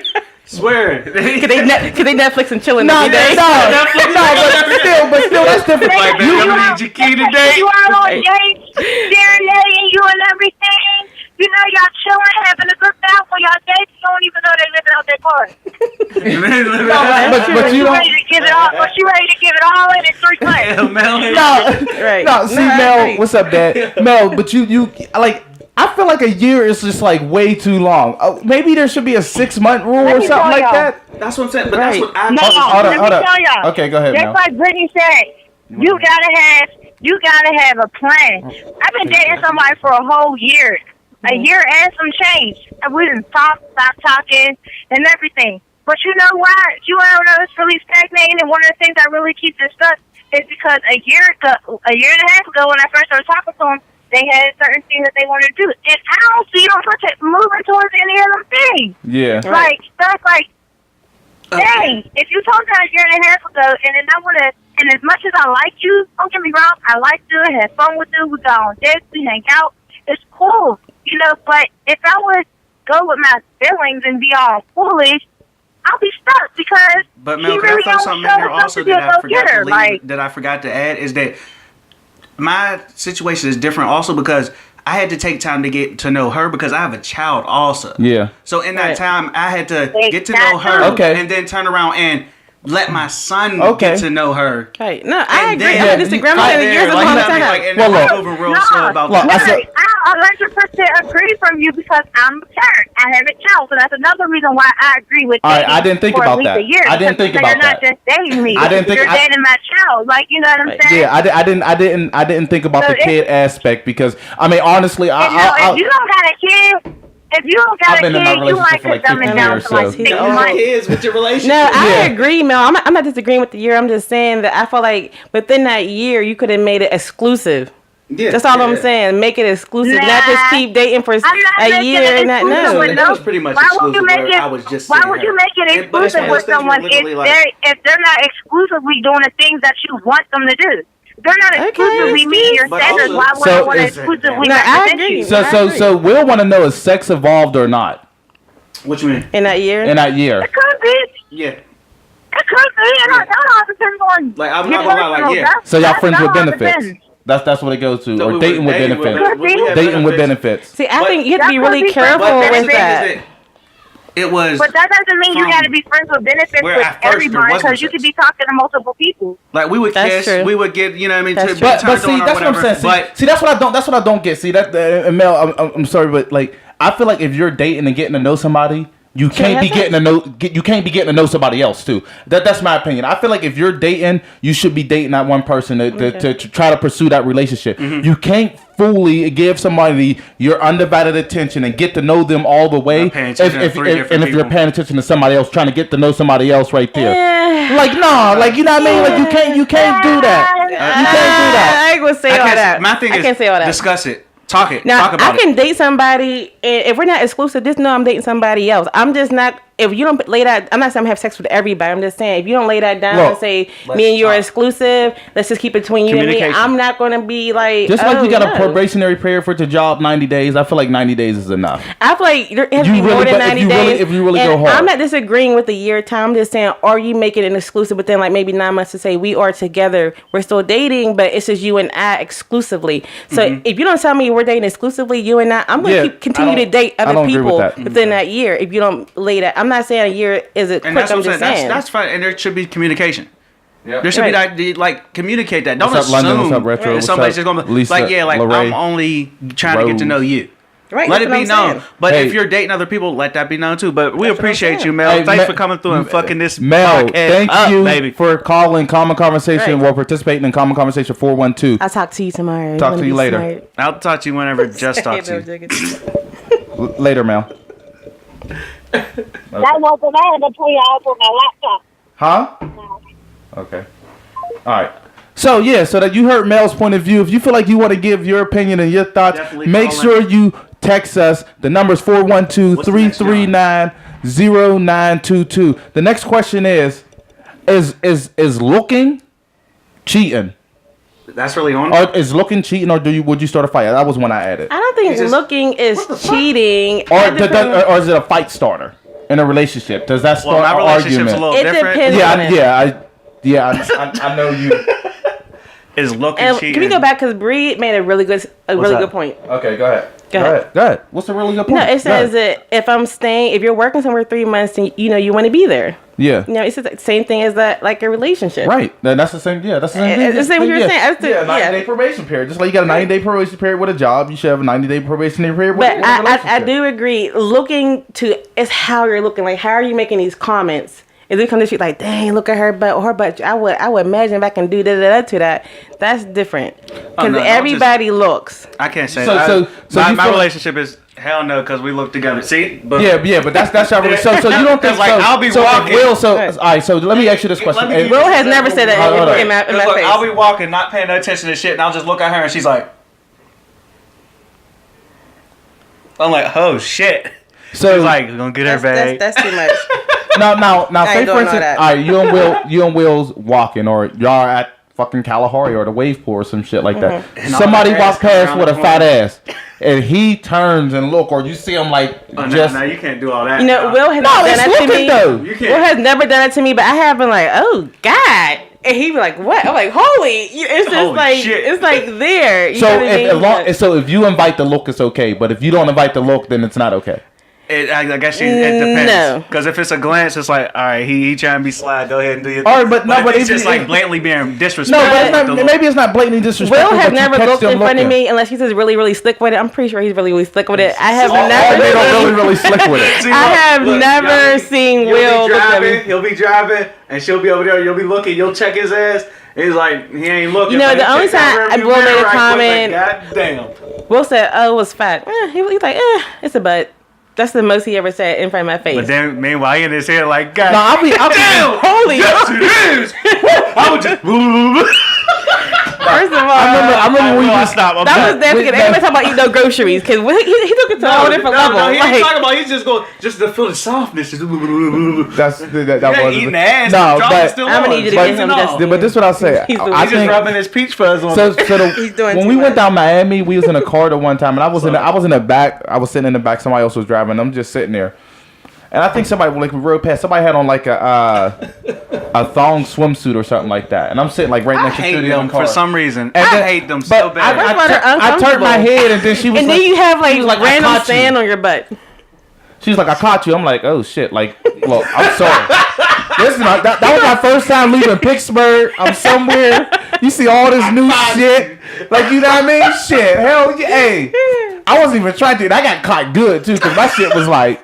Swear. Cause they Netflix and chilling No, every day. but still, that's different. Like, baby, I'm gonna need your key today. You out on dates, serenading you and everything. You know, y'all chilling, having a good time for y'all dates. You don't even know they living out their car. But you don't. Ready to give it all, but you ready to give it all in 3 months. Right. No, see, Mel, what's up, Dad? Mel, but you like. I feel like a year is just like way too long. Maybe there should be a 6-month rule or something like that. That's what I'm saying. But Right. that's what I. No, let me tell y'all. Okay, go ahead, Just Mel. like Brittany said, you gotta have a plan. I've been dating somebody for a whole year. A year and some change. And we didn't stop talking and everything. But you know why? You don't know it's really stagnating, and one of the things that really keeps it stuck is because a year and a half ago when I first started talking to them, they had certain things that they wanted to do. And I don't see them moving towards any of them things. Yeah. Like, stuff like, dang, if you told me a year and a half ago, and then I want to, and as much as I like you, don't get me wrong, I like you, have fun with you, we go on dates, we hang out, it's cool, you know, but if I would go with my feelings and be all foolish, I'll be stuck because But Mel, he can really I throw don't something in here show also up to be a that I forgot to go-getter, like, that I forgot to add is that my situation is different also because I had to take time to get to know her because I have a child also. Yeah. So in that Right. time, I had to get to know her Okay. and then turn around and let my son Okay. get to know her. Right. No, I And agree. then- I don't disagree. I'm saying years is a Like, long you know what I mean? time. Like, and Well, I'm look. moving real slow about Look, that. I said- I 100% agree from you because I'm a parent. I have a child, so that's another reason why I agree with All right, dating I didn't think for about at least that. a year, I didn't because think about you're not that. just dating me. I didn't think- you're dating my child. Like, you know what I'm Right. saying? Yeah, I didn't think about So the kid aspect because I mean honestly, if you don't got a kid, if you don't got I've a been in my kid, you might relationship for like could dumb it 15 down years, to like so- 6 Yeah. months. Kids with your relationship. No, I Yeah. agree, Mel. I'm not disagreeing with the year. I'm just saying that I feel like within that year you could have made it exclusive. Yeah, That's all I'm yeah. saying. Make it exclusive, not just Nah. keep dating for I'm not a making year it and not exclusive know. with That was pretty much Why would you exclusive make where it? I was just Why saying would her. you make it But it's exclusive one of with those things someone where literally, if they're not exclusively doing the things that you want them to do? They're not Okay, exclusively meeting your but standards. also- Why would So I want to is- exclusively No, I represent agree. you? so we'll want to know is sex evolved or not What you mean? In that year, in that year. It could be. Yeah. It could be. It all depends on Like, I'm your not gonna lie, like, personal- yeah. that's- So y'all that's friends with all benefits. depends. That's what it goes to, No, or we dating were with dating benefits. we had Dating with benefits. see, I But- think you have to be That could really be careful fun, but with that's that. It was But that doesn't mean you from got to be friends with benefits where with at first there everybody wasn't because you sex. could be talking to multiple people. like we would That's kiss, true. we would get, you know what I mean, That's to true. But turned see, on or that's what I'm whatever. saying. But See, that's what I don't get. See, that and Mel, I'm sorry, but like I feel like if you're dating and getting to know somebody, you can't be getting to know. You can't be getting to know somebody else too. That's my opinion. I feel like if you're dating, you should be dating that one person to try to pursue that relationship. Mm-hmm. You can't fully give somebody your undivided attention and get to know them all the way. If you're paying attention to somebody else, trying to get to know somebody else right there. Like no, like you know what I mean. Like you can't do that. You can't do that. I ain't gonna say all that. My thing I can't say all that. Discuss it. Talk now, about it. I can date somebody, and if we're not exclusive, just know I'm dating somebody else. I'm just not. If you don't lay that, I'm not saying I'm have sex with everybody. I'm just saying if you don't lay that down and say me and you are exclusive, let's just keep it between you and me. I'm not going to be like just like you got a probationary period for the job 90 days. I feel like 90 days is enough. I feel like it has to be more than 90 days. If you really go hard, I'm not disagreeing with the year time. I'm just saying, are you making it exclusive within like maybe 9 months to say we are together? We're still dating, but it's just you and I exclusively. So if you don't tell me we're dating exclusively, you and I'm going to continue to date other people within that year. If you don't lay that, I'm not saying a year is it quick. I'm just saying that's fine, and there should be communication. Yep. There should be that, like, communicate that. Don't what's assume up, London? What's up, Retro? What's somebody's up, just gonna Lisa, I'm only trying to get to know you. Right, let it be known. Saying. But if you're dating other people, let that be known too. But we appreciate you, Mel. Hey, thanks for coming through and fucking this Mel, podcast thank you baby. for calling Common Conversation or participating in Common Conversation 412. I'll talk to you tomorrow. Talk to you later. Smart. I'll talk to you whenever just talk to you. Later, Mel. That wasn't on to play off on my laptop. Huh? No. Okay. All right. So that you heard Mel's point of view. If you feel like you want to give your opinion and your thoughts, make sure you text us. The number is 412-339-0922. The next question is looking cheating? That's really on. Or is looking cheating, or would you start a fight? That was one I added. I don't think looking is cheating. Or is it a fight starter in a relationship? Does that start an argument? A little different. I know you. Is looking cheating? Can we go back because Bree made a really good point. Okay, go ahead. Go ahead. What's a really good point? No, it says that if you're working somewhere 3 months, and you want to be there. Yeah. It's the same thing as that, like a relationship. Right. That's the same. Yeah, that's the same thing. It's the same what you were saying. 90-day probation period. Just like you got a 90-day probation period with a job, you should have a 90-day probationary period with a relationship. I do agree. Looking is how you're looking. Like, how are you making these comments? If they come to you like, dang, look at her butt, or her butt. I would imagine if I can do that to that. That's different because everybody looks. I can't say that. So my relationship is hell no because we look together. See, but but that's our relationship. So you don't think like I'll be walking. All right. So let me ask you this question. Will has never said that in my face. I'll be walking, not paying no attention to shit, and I'll just look at her, and she's like, I'm like, oh shit. So she's like, gonna get her bag. That's too much. Now, say for instance, all right, you and Will's walking, or y'all at fucking Kalahari or the wave pool or some shit like that. And somebody walks past with a fat ass, and he turns and look, or you see him like no, you can't do all that. Will has never done that to me. You can't. Will has never done that to me, but I have been like, oh God. And he'd be like, "What?" I'm like, "Holy!" It's just holy like shit. It's like there. So if you invite the look, it's okay. But if you don't invite the look, then it's not okay. I guess it depends. No, because if it's a glance, it's like, all right, he trying to be sly. Go ahead and do your thing. All right, but it's just like blatantly being disrespectful. No, but maybe it's not blatantly disrespectful. Will has never looked in front of me unless he's just really, really slick with it. I'm pretty sure he's really, really slick with it. I have never. Really slick with it. I have never seen Will look at me. He'll be driving, and she'll be over there. You'll be looking. You'll check his ass. He's like, he ain't looking. The only time Will made a comment. God damn. Will said, "Oh, it was fat." He's like, "It's a butt." That's the most he ever said in front of my face. But then, meanwhile, he in his head like, God, I'll be damn, holy. Yes, it is. I would just. First of all, I remember when you stop. That was that because everybody talking about eating groceries because he took it to a whole different level. No, he ain't talking about. He's just going just to feel the softness. That wasn't eating the ass. No, but I'm gonna need you to get him just. But this is what I'll say. He's just rubbing his peach fuzz on. When we went down Miami, we was in a car the one time, and I was in the back. I was sitting in the back. Somebody else was driving. I'm just sitting there. And I think somebody like rode past. Somebody had on like a thong swimsuit or something like that. And I'm sitting like right next to the car. For some reason. I hate them so bad. I turned my head and then she was and then you have like random sand on your butt. She was like, I caught you. I'm like, oh shit. Like, look, I'm sorry. Listen, that was my first time leaving Pittsburgh. I'm somewhere. You see all this new shit. Like, you know what I mean? Shit. Hell yeah. Hey. I wasn't even trying to. I got caught good too because my shit was like.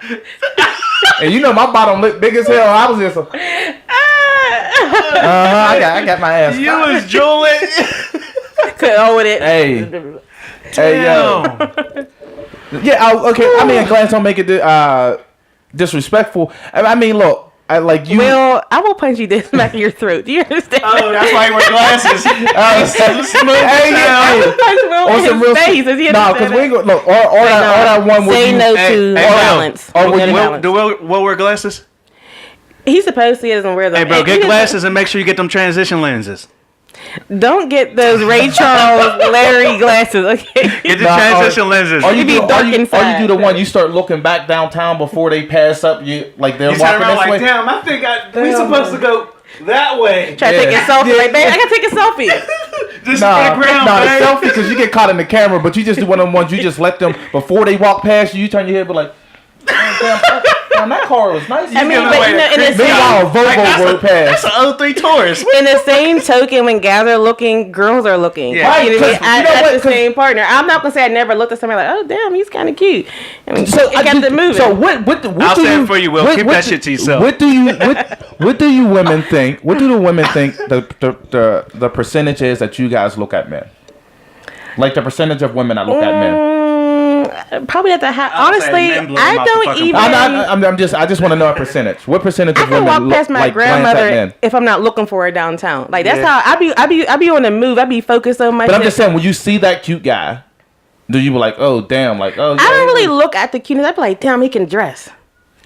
And you know my bottom lip big as hell. I was just. I got my ass. You was drooling. Could hold it. Hey, yo. Yeah, okay. I mean, glance don't make it disrespectful. I mean, look. Like you. Well, I will punch you this back in your throat. Do you understand? Oh, that's why you wear glasses. On some real face. No, because we go look. Or that one. Say no to violence. Or do Will wear glasses? He's supposed to. He doesn't wear them. Hey, bro, get glasses and make sure you get them transition lenses. Don't get those Ray Charles Larry glasses, okay? Get the transition lenses. Or you do the one you start looking back downtown before they pass up you, like they're walking this way. Damn, I think we supposed to go that way. Try to take a selfie, like, babe, I gotta take a selfie. Just the ground, the selfie because you get caught in the camera, but you just do one of them ones. You just let them before they walk past you. You turn your head, but like. Damn, that car was nice. I mean, but in the meanwhile, Volvo word past. That's an 03 Taurus. In the same token, when guys are looking, girls are looking. Yeah. Right, You know what I mean? At the same partner. I'm not gonna say I never looked at somebody like, oh damn, he's kind of cute. I mean, so it kept it moving. So what I'll say it for you, Will. Keep that shit to yourself. What do you women think? What do the women think the percentage is that you guys look at men? Like the percentage of women that look at men. Probably at the house. Honestly, I don't even. I just want to know a percentage. What percentage of women walk past my grandmother if I'm not looking for her downtown. Like that's how I be on the move. I be focused on my. But I'm just saying, when you see that cute guy, do you be like, oh damn, like oh? Yeah, I don't really look at the cuteness. I be like, damn, he can dress.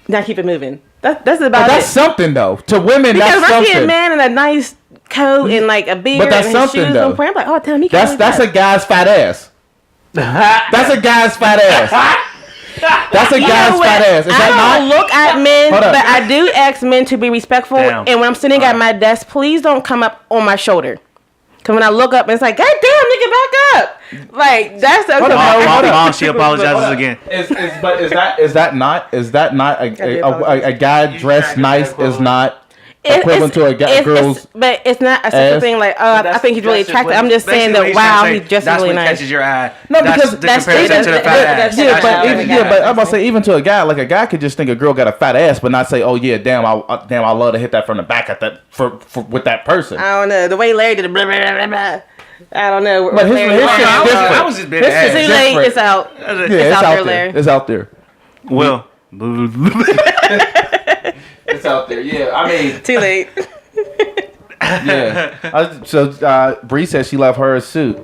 Now keep it moving. That's about it. That's something though. To women, because that's something. Because I see a man in a nice coat and like a beard, but that's and his something shoes though. on point, I'm like, oh damn, he can. That's a guy's fat ass. That's a guy's fat ass. That's a guy's fat ass. Is that I don't look at men, but I do ask men to be respectful. Damn. And when I'm sitting at my desk, please don't come up on my shoulder. Because when I look up, it's like, God damn, nigga, back up. Like, that's okay. Mom, she apologizes again. Is that not a guy dressed nice is not equivalent to a girl's? But it's not a such a thing like, I think he's really attractive. I'm just saying that, wow, he's just really nice. Catches your eye. No, because that's comparison to the fat ass. But I'm about to say, even to a guy, like a guy could just think a girl got a fat ass, but not say, oh yeah, damn, I love to hit that from the back at that for with that person. I don't know the way Larry did it. Blah, blah, blah, blah. I don't know. But his shit is different. I was just big ass. Too late. It's out. It's out there, Larry. It's out there. Will. It's out there. Yeah, I mean. Too late. Yeah. So Bree says she left her a suit. See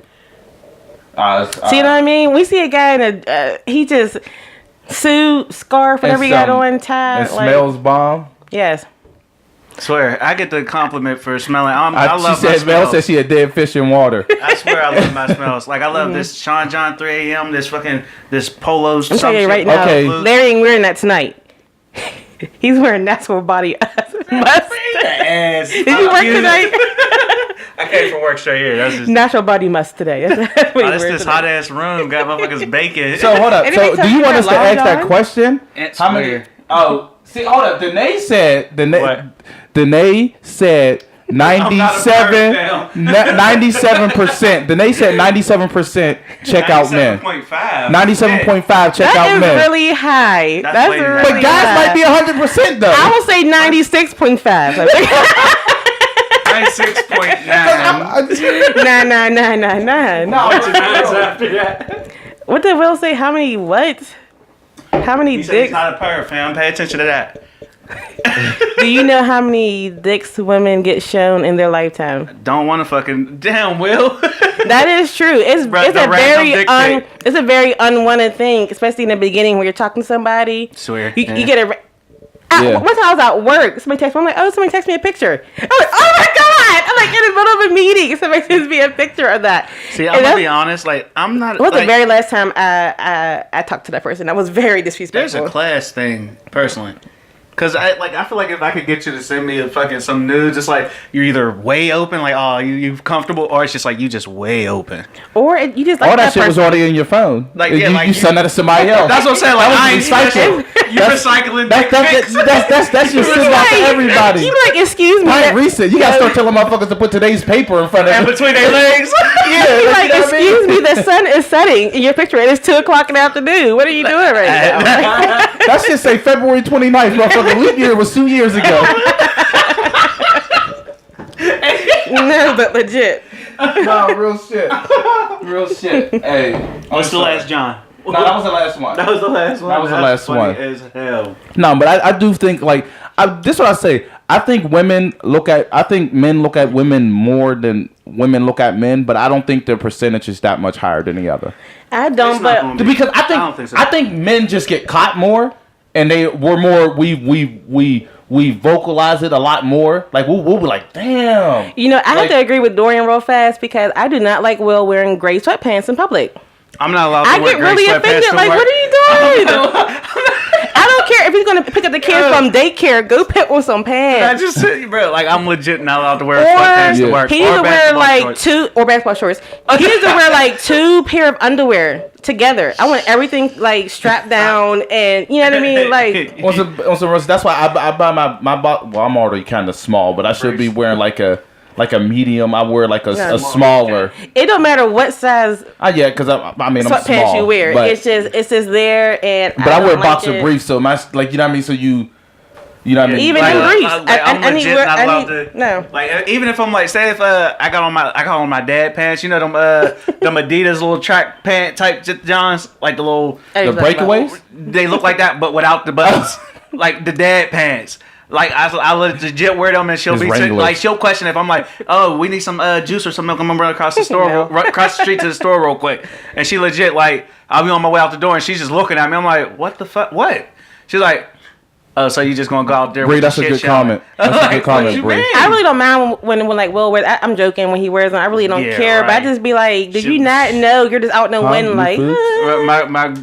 what I mean? We see a guy in a he just suit, scarf, whatever he got on, tie. And smells bomb. Yes. Swear, I get the compliment for smelling. I love she said, Mel said she a dead fish in water. I swear I love my smells. Like I love this Sean John 3 a.m. This Polo. I'm telling you right now, Larry ain't wearing that tonight. He's wearing natural body must. Did you work tonight? I came from work straight here. That's just natural body must today. That's what this hot ass room got motherfuckers baking. So hold up. So do you want us to ask that question? How many? Oh, see, hold up. Danae said 97%. Danae said 97% check out men. 97.5 check out men. That is really high. That's really But guys high. might be 100% though. I will say 96.5. 96.9. No. What did Will say? How many what? How many dicks? He's not a perv, fam. Pay attention to that. Do you know how many dicks women get shown in their lifetime? Don't want to fucking damn Will. That is true. It's a very unwanted thing, especially in the beginning when you're talking to somebody. Swear. You get a. One time I was at work. Somebody texted me. I'm like, oh, somebody texted me a picture. I'm like, oh my god! I'm like in the middle of a meeting. Somebody sends me a picture of that. See, I'm gonna be honest. Like, I'm not. It was the very last time I talked to that person. I was very disrespectful. There's a class thing, personally. Cause I feel like if I could get you to send me some nudes, it's like you're either way open, like oh you comfortable, or it's just like you just way open, or you just like all that shit was already in your phone. Like you send that to somebody else. That's what I'm saying. Like I ain't recycling. You recycling. That's just sitting out to everybody. You like excuse me. Right, recent. You gotta start telling motherfuckers to put today's paper in front of them. And between their legs. Yeah. Like excuse me, the sun is setting in your picture, and it's 2:00 in the afternoon. What are you doing right now? That shit say February 29th, motherfucker. Leap year was 2 years ago. No, but legit. No, real shit. Real shit. Hey. What's the last John? No, that was the last one. That was the last one. That was the last one. Funny as hell. No, but I do think like this is what I say. I think men look at women more than women look at men, but I don't think their percentage is that much higher than the other. I don't, but because I don't think so. I think men just get caught more, and we're more we vocalize it a lot more. Like we'll be like, damn. You know, I have to agree with Dorian real fast because I do not like Will wearing gray sweatpants in public. I'm not allowed to I wear get really gray offended. sweatpants Like, to what work. are you doing? I don't care if he's gonna pick up the kids from daycare. Go pick on some I pants. just said, bro, like I'm legit not allowed to wear sweatpants to work. He needs to wear like basketball basketball shorts. He needs to wear like 2 pair of underwear together. I want everything like strapped down, and you know what I mean. Like that's why I buy my well, I'm already kind of small, but I should be wearing like a medium. I wear like a smaller. It don't matter what size. Yeah, because I mean I'm sweatpants small, you wear. but, It's just there, and but I wear don't boxer like it. briefs, so like you know what I mean. So you know what I mean. Even like, in briefs, I'm legit not allowed to. No. Like even if I'm like, say if I got on my dad pants, you know them them Adidas little track pant type Johns, like the little the breakaways. They look like that, but without the buttons, like the dad pants. Like I legit wear them, and she'll His be Wranglers. like she'll question if I'm like, oh, we need some juice or some milk. I'm gonna run across the store, No. run across the street to the store real quick, and she legit like I'll be on my way out the door, and she's just looking at me. I'm like, what the fuck? What? She's like, oh, so you just gonna go out there? Bree, with that's a your good shit showing? comment. That's a good comment, you Bree. mean? I really don't mind when like Will wears. I'm joking when he wears them. I really don't Yeah, care. But I right. just be like, did you not know you're just out in the wind? You Like, food?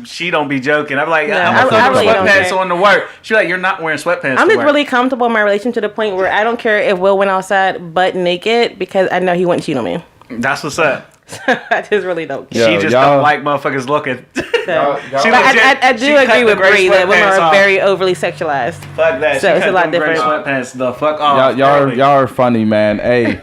She don't be joking. I'm like, No, I'm I wearing really don't sweatpants care. on to work. She's like, you're not wearing sweatpants. I'm to just work. really comfortable in my relationship to the point where I don't care if Will went outside butt naked because I know he wouldn't cheat on me. That's what's up. I just really don't care. Yo, She just y'all- don't like motherfuckers looking. Y'all- She But legit- I she do cut agree the with gray Bree that women sweatpants are off. very overly sexualized. Fuck that. So She it's cut a lot them gray different. Sweatpants the fuck off. Y'all are funny, man. Hey,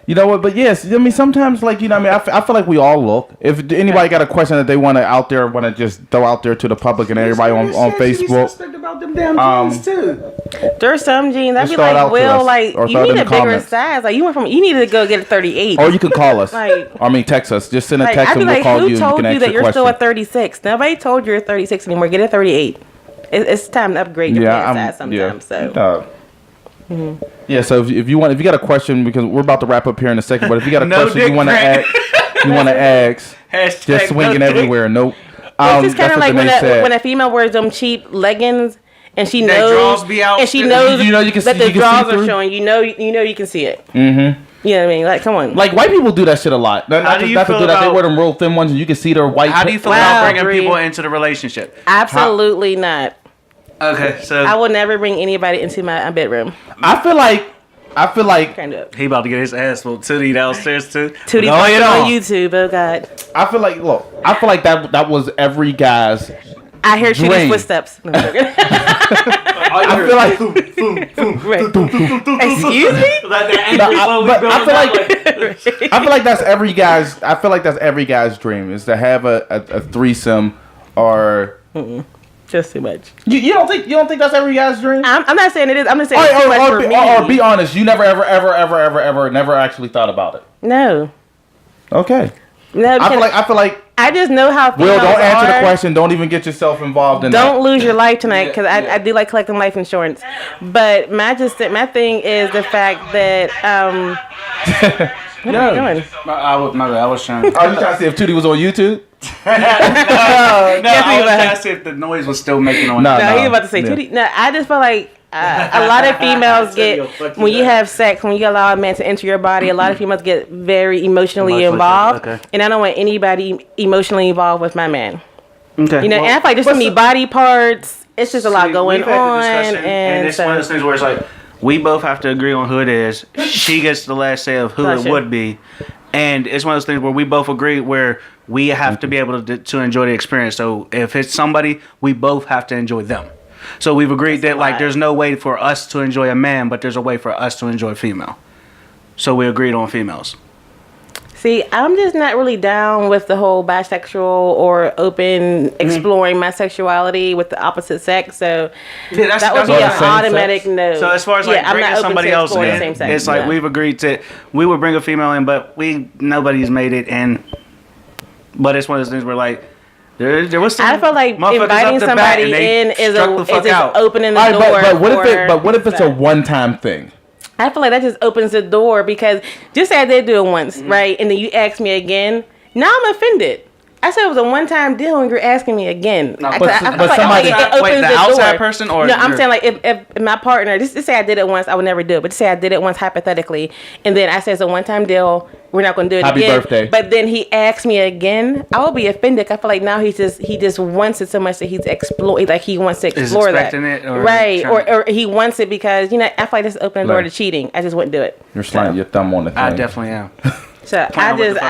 you know what? But yes, I mean sometimes like you know what I mean I feel like we all look. If anybody got a question that they want to just throw out there to the public and everybody on Facebook. About them damn jeans too. There's some jeans I'd Just be throw it out like, to Will, us, like or you throw it need in a the bigger comments. size. Like you need to go get a 38. Or you can call us. Like- text us. Just send a Like, text I'd be and we'll like, call who you. told You can you ask that your you're still question. at 36? Nobody told you you're 36 anymore. Get a 38. It's time to upgrade your pant size sometimes. So. Yeah, so if you got a question, because we're about to wrap up here in a second, but if you got a No question you dick want to crack. ask, Hashtag just swinging no dick. everywhere. Nope. It's just kind that's of what like Danae said. when a female wears them cheap leggings and she That knows draws be out and she still. knows You know you can that see- the you can see draws are through? showing. You know you can see it. Mm-hmm. You know what I mean? Like, come on. Like white people do that shit a lot. Not do to you do feel that. They about- wear them real thin ones, and you can see their white. How do you feel Wow, about bringing Bree. people into the relationship? Absolutely not. Okay, so I will never bring anybody into my bedroom. I feel like Kind of. he about to get his ass whooped. Tootie downstairs too. Tootie Go ahead on on. YouTube. Oh God. I feel like that was every guy's. I hear Tootie's Dream. footsteps. No, I'm joking. I feel like. Right. Excuse me? I feel like that's every guy's. I feel like that's every guy's dream is to have a threesome, or Just too much. you don't think that's every guy's dream? I'm not saying it is. I'm just saying it's too much for me. Or be honest, you never ever never actually thought about it. No. Okay. No. I feel like I just know how Will, females don't answer are. the question. Don't even get yourself involved in Don't that. lose your life tonight, because Yeah. I do like collecting life insurance. But my thing is the fact that what are you doing? I was trying. Are you trying to see if Tootie was on YouTube? No, I was trying to see if the noise was still making on. No. No, he's about to say Yeah. Tootie. No, I just feel like a lot of females get when you have sex, when you allow a man to enter your body, a lot of females get very emotionally involved, okay. and I don't want anybody emotionally involved with my man. Okay. You know, and I feel like there's so many body parts. It's just a lot going we've had the on, discussion, and it's one of those things where it's like we both have to agree on who it is. She gets the last say of who Gotcha. it would be, and it's one of those things where we both agree where we have to be able to enjoy the experience. So if it's somebody, we both have to enjoy them. So we've agreed that like there's no way for us to enjoy a man, but there's a way for us to enjoy a female. So we agreed on females. See, I'm just not really down with the whole bisexual or open exploring my sexuality with the opposite sex. So that would be an automatic no. So as far as like bringing somebody else in, same sex. it's like we've agreed to. We would bring a female in, but nobody's made it in. But it's one of those things where like. There was some I feel like inviting somebody in is just opening the door. But what if it's a one-time thing? I feel like that just opens the door because just say I did do it once, right? And then you ask me again. Now I'm offended. I said it was a one-time deal and you're asking me again. But somebody, it opens the outside person or no? I'm saying like if my partner, just say I did it once, I would never do it. But just say I did it once hypothetically, and then I said it's a one-time deal. We're not going to do it Happy again. birthday. But then he asks me again. I will be offended. I feel like now he just wants it so much that he's exploring. Like he wants to explore that, it or right? Or he wants it because I feel like this open the door to cheating. I just wouldn't do it. You're slamming your thumb on the thing. I definitely am. So I just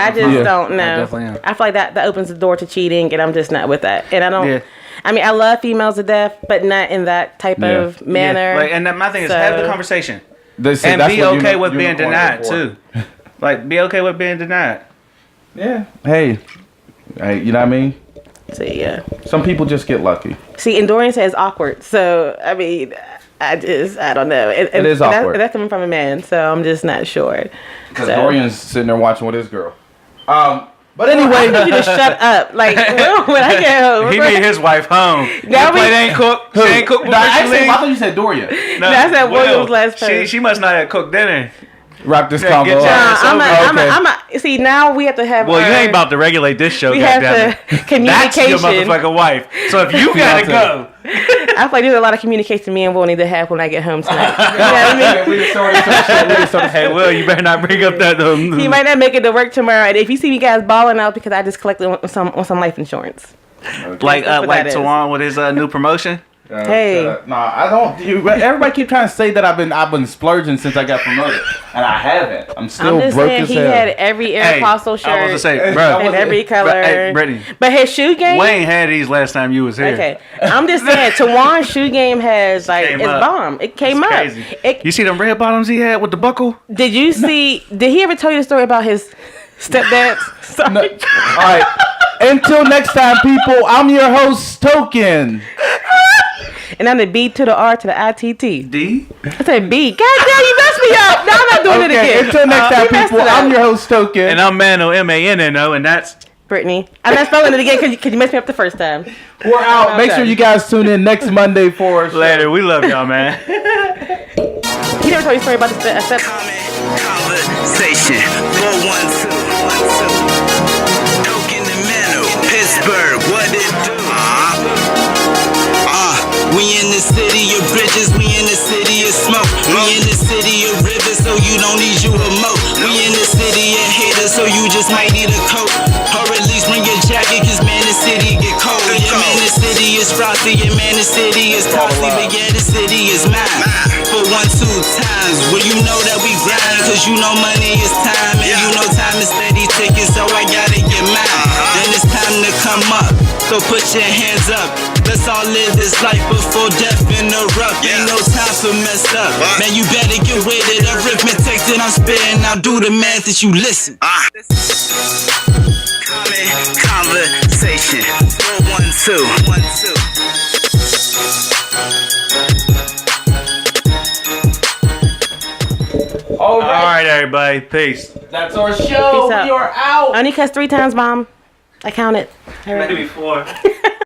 don't know. I definitely am. I feel like that opens the door to cheating, and I'm just not with that. And I don't. Yeah. I mean, I love females to death, but not in that type of manner. Yeah. Like, and my thing is, have the conversation and be okay with being denied too. Like, be okay with being denied. Yeah. Hey, you know what I mean? So yeah. Some people just get lucky. See, and Dorian says awkward. So I mean, I don't know. It is awkward. That's coming from a man, so I'm just not sure. Because Dorian's sitting there watching with his girl. But anyway, I need you to shut up. Like when I get home, he need his wife home. Now the plate ain't cooked. She ain't cooked. I thought you said Dorian. No, I said William's last time. She must not have cooked dinner. Wrap this combo up. See, now we have to have. Well, you ain't about to regulate this show. We have to communication. That's your motherfucking wife. So if you gotta go, I feel like there's a lot of communication me and Will need to have when I get home tonight. You know what I mean? Hey, Will, you better not bring up that. He might not make it to work tomorrow. And if you see me guys balling out because I just collected on some life insurance. Like Tawan with his new promotion. Hey, I don't. Everybody keep trying to say that I've been splurging since I got promoted, and I haven't. I'm still broke as hell. He had every Air Apostle shirt. I was to say, bro, in every color. Brittany, but his shoe game. Wayne had these last time you was here. Okay, I'm just saying, Tawan's shoe game has it's bomb. It came up. You see them red bottoms he had with the buckle? Did you see? Did he ever tell you the story about his stepdad? Sorry. No. All right. Until next time, people. I'm your host, Token. And I'm the B to the R to the ITT. D? I said B. God damn, you messed me up. Now I'm not doing it again. Until next time, people, I'm your host, Token. And I'm Mano, M-A-N-N-O, and that's... Brittany. I'm not spelling it again because you messed me up the first time. We're out. Make sure you guys tune in next Monday for us. Later. We love y'all, man. He never told you a story about the Conversation 412. Token and Mano, Pittsburgh, what it do? We in the city of bridges, we in the city of smoke. We in the city of rivers, so you don't need you a moat. We in the city of haters, so you just might need a coat. Or at least bring your jacket, cause man, the city get cold. Yeah, man, the city is frosty, yeah, man, the city is costly. But yeah, the city is mine. For 1-2 times, well, you know that we grind, cause you know money is time. And you know time is steady ticking, so I gotta get mine. Then it's time to come up, so put your hands up. Let's all live this life before death interrupt. Ain't no time for messed up. Man, you better get with it. Arithmetic that I'm spitting. Now do the math that you listen. Conversation 412. All right, everybody. Peace. That's our show. Peace out. We are out. Only cuss 3 times, Mom. I counted. Maybe 4.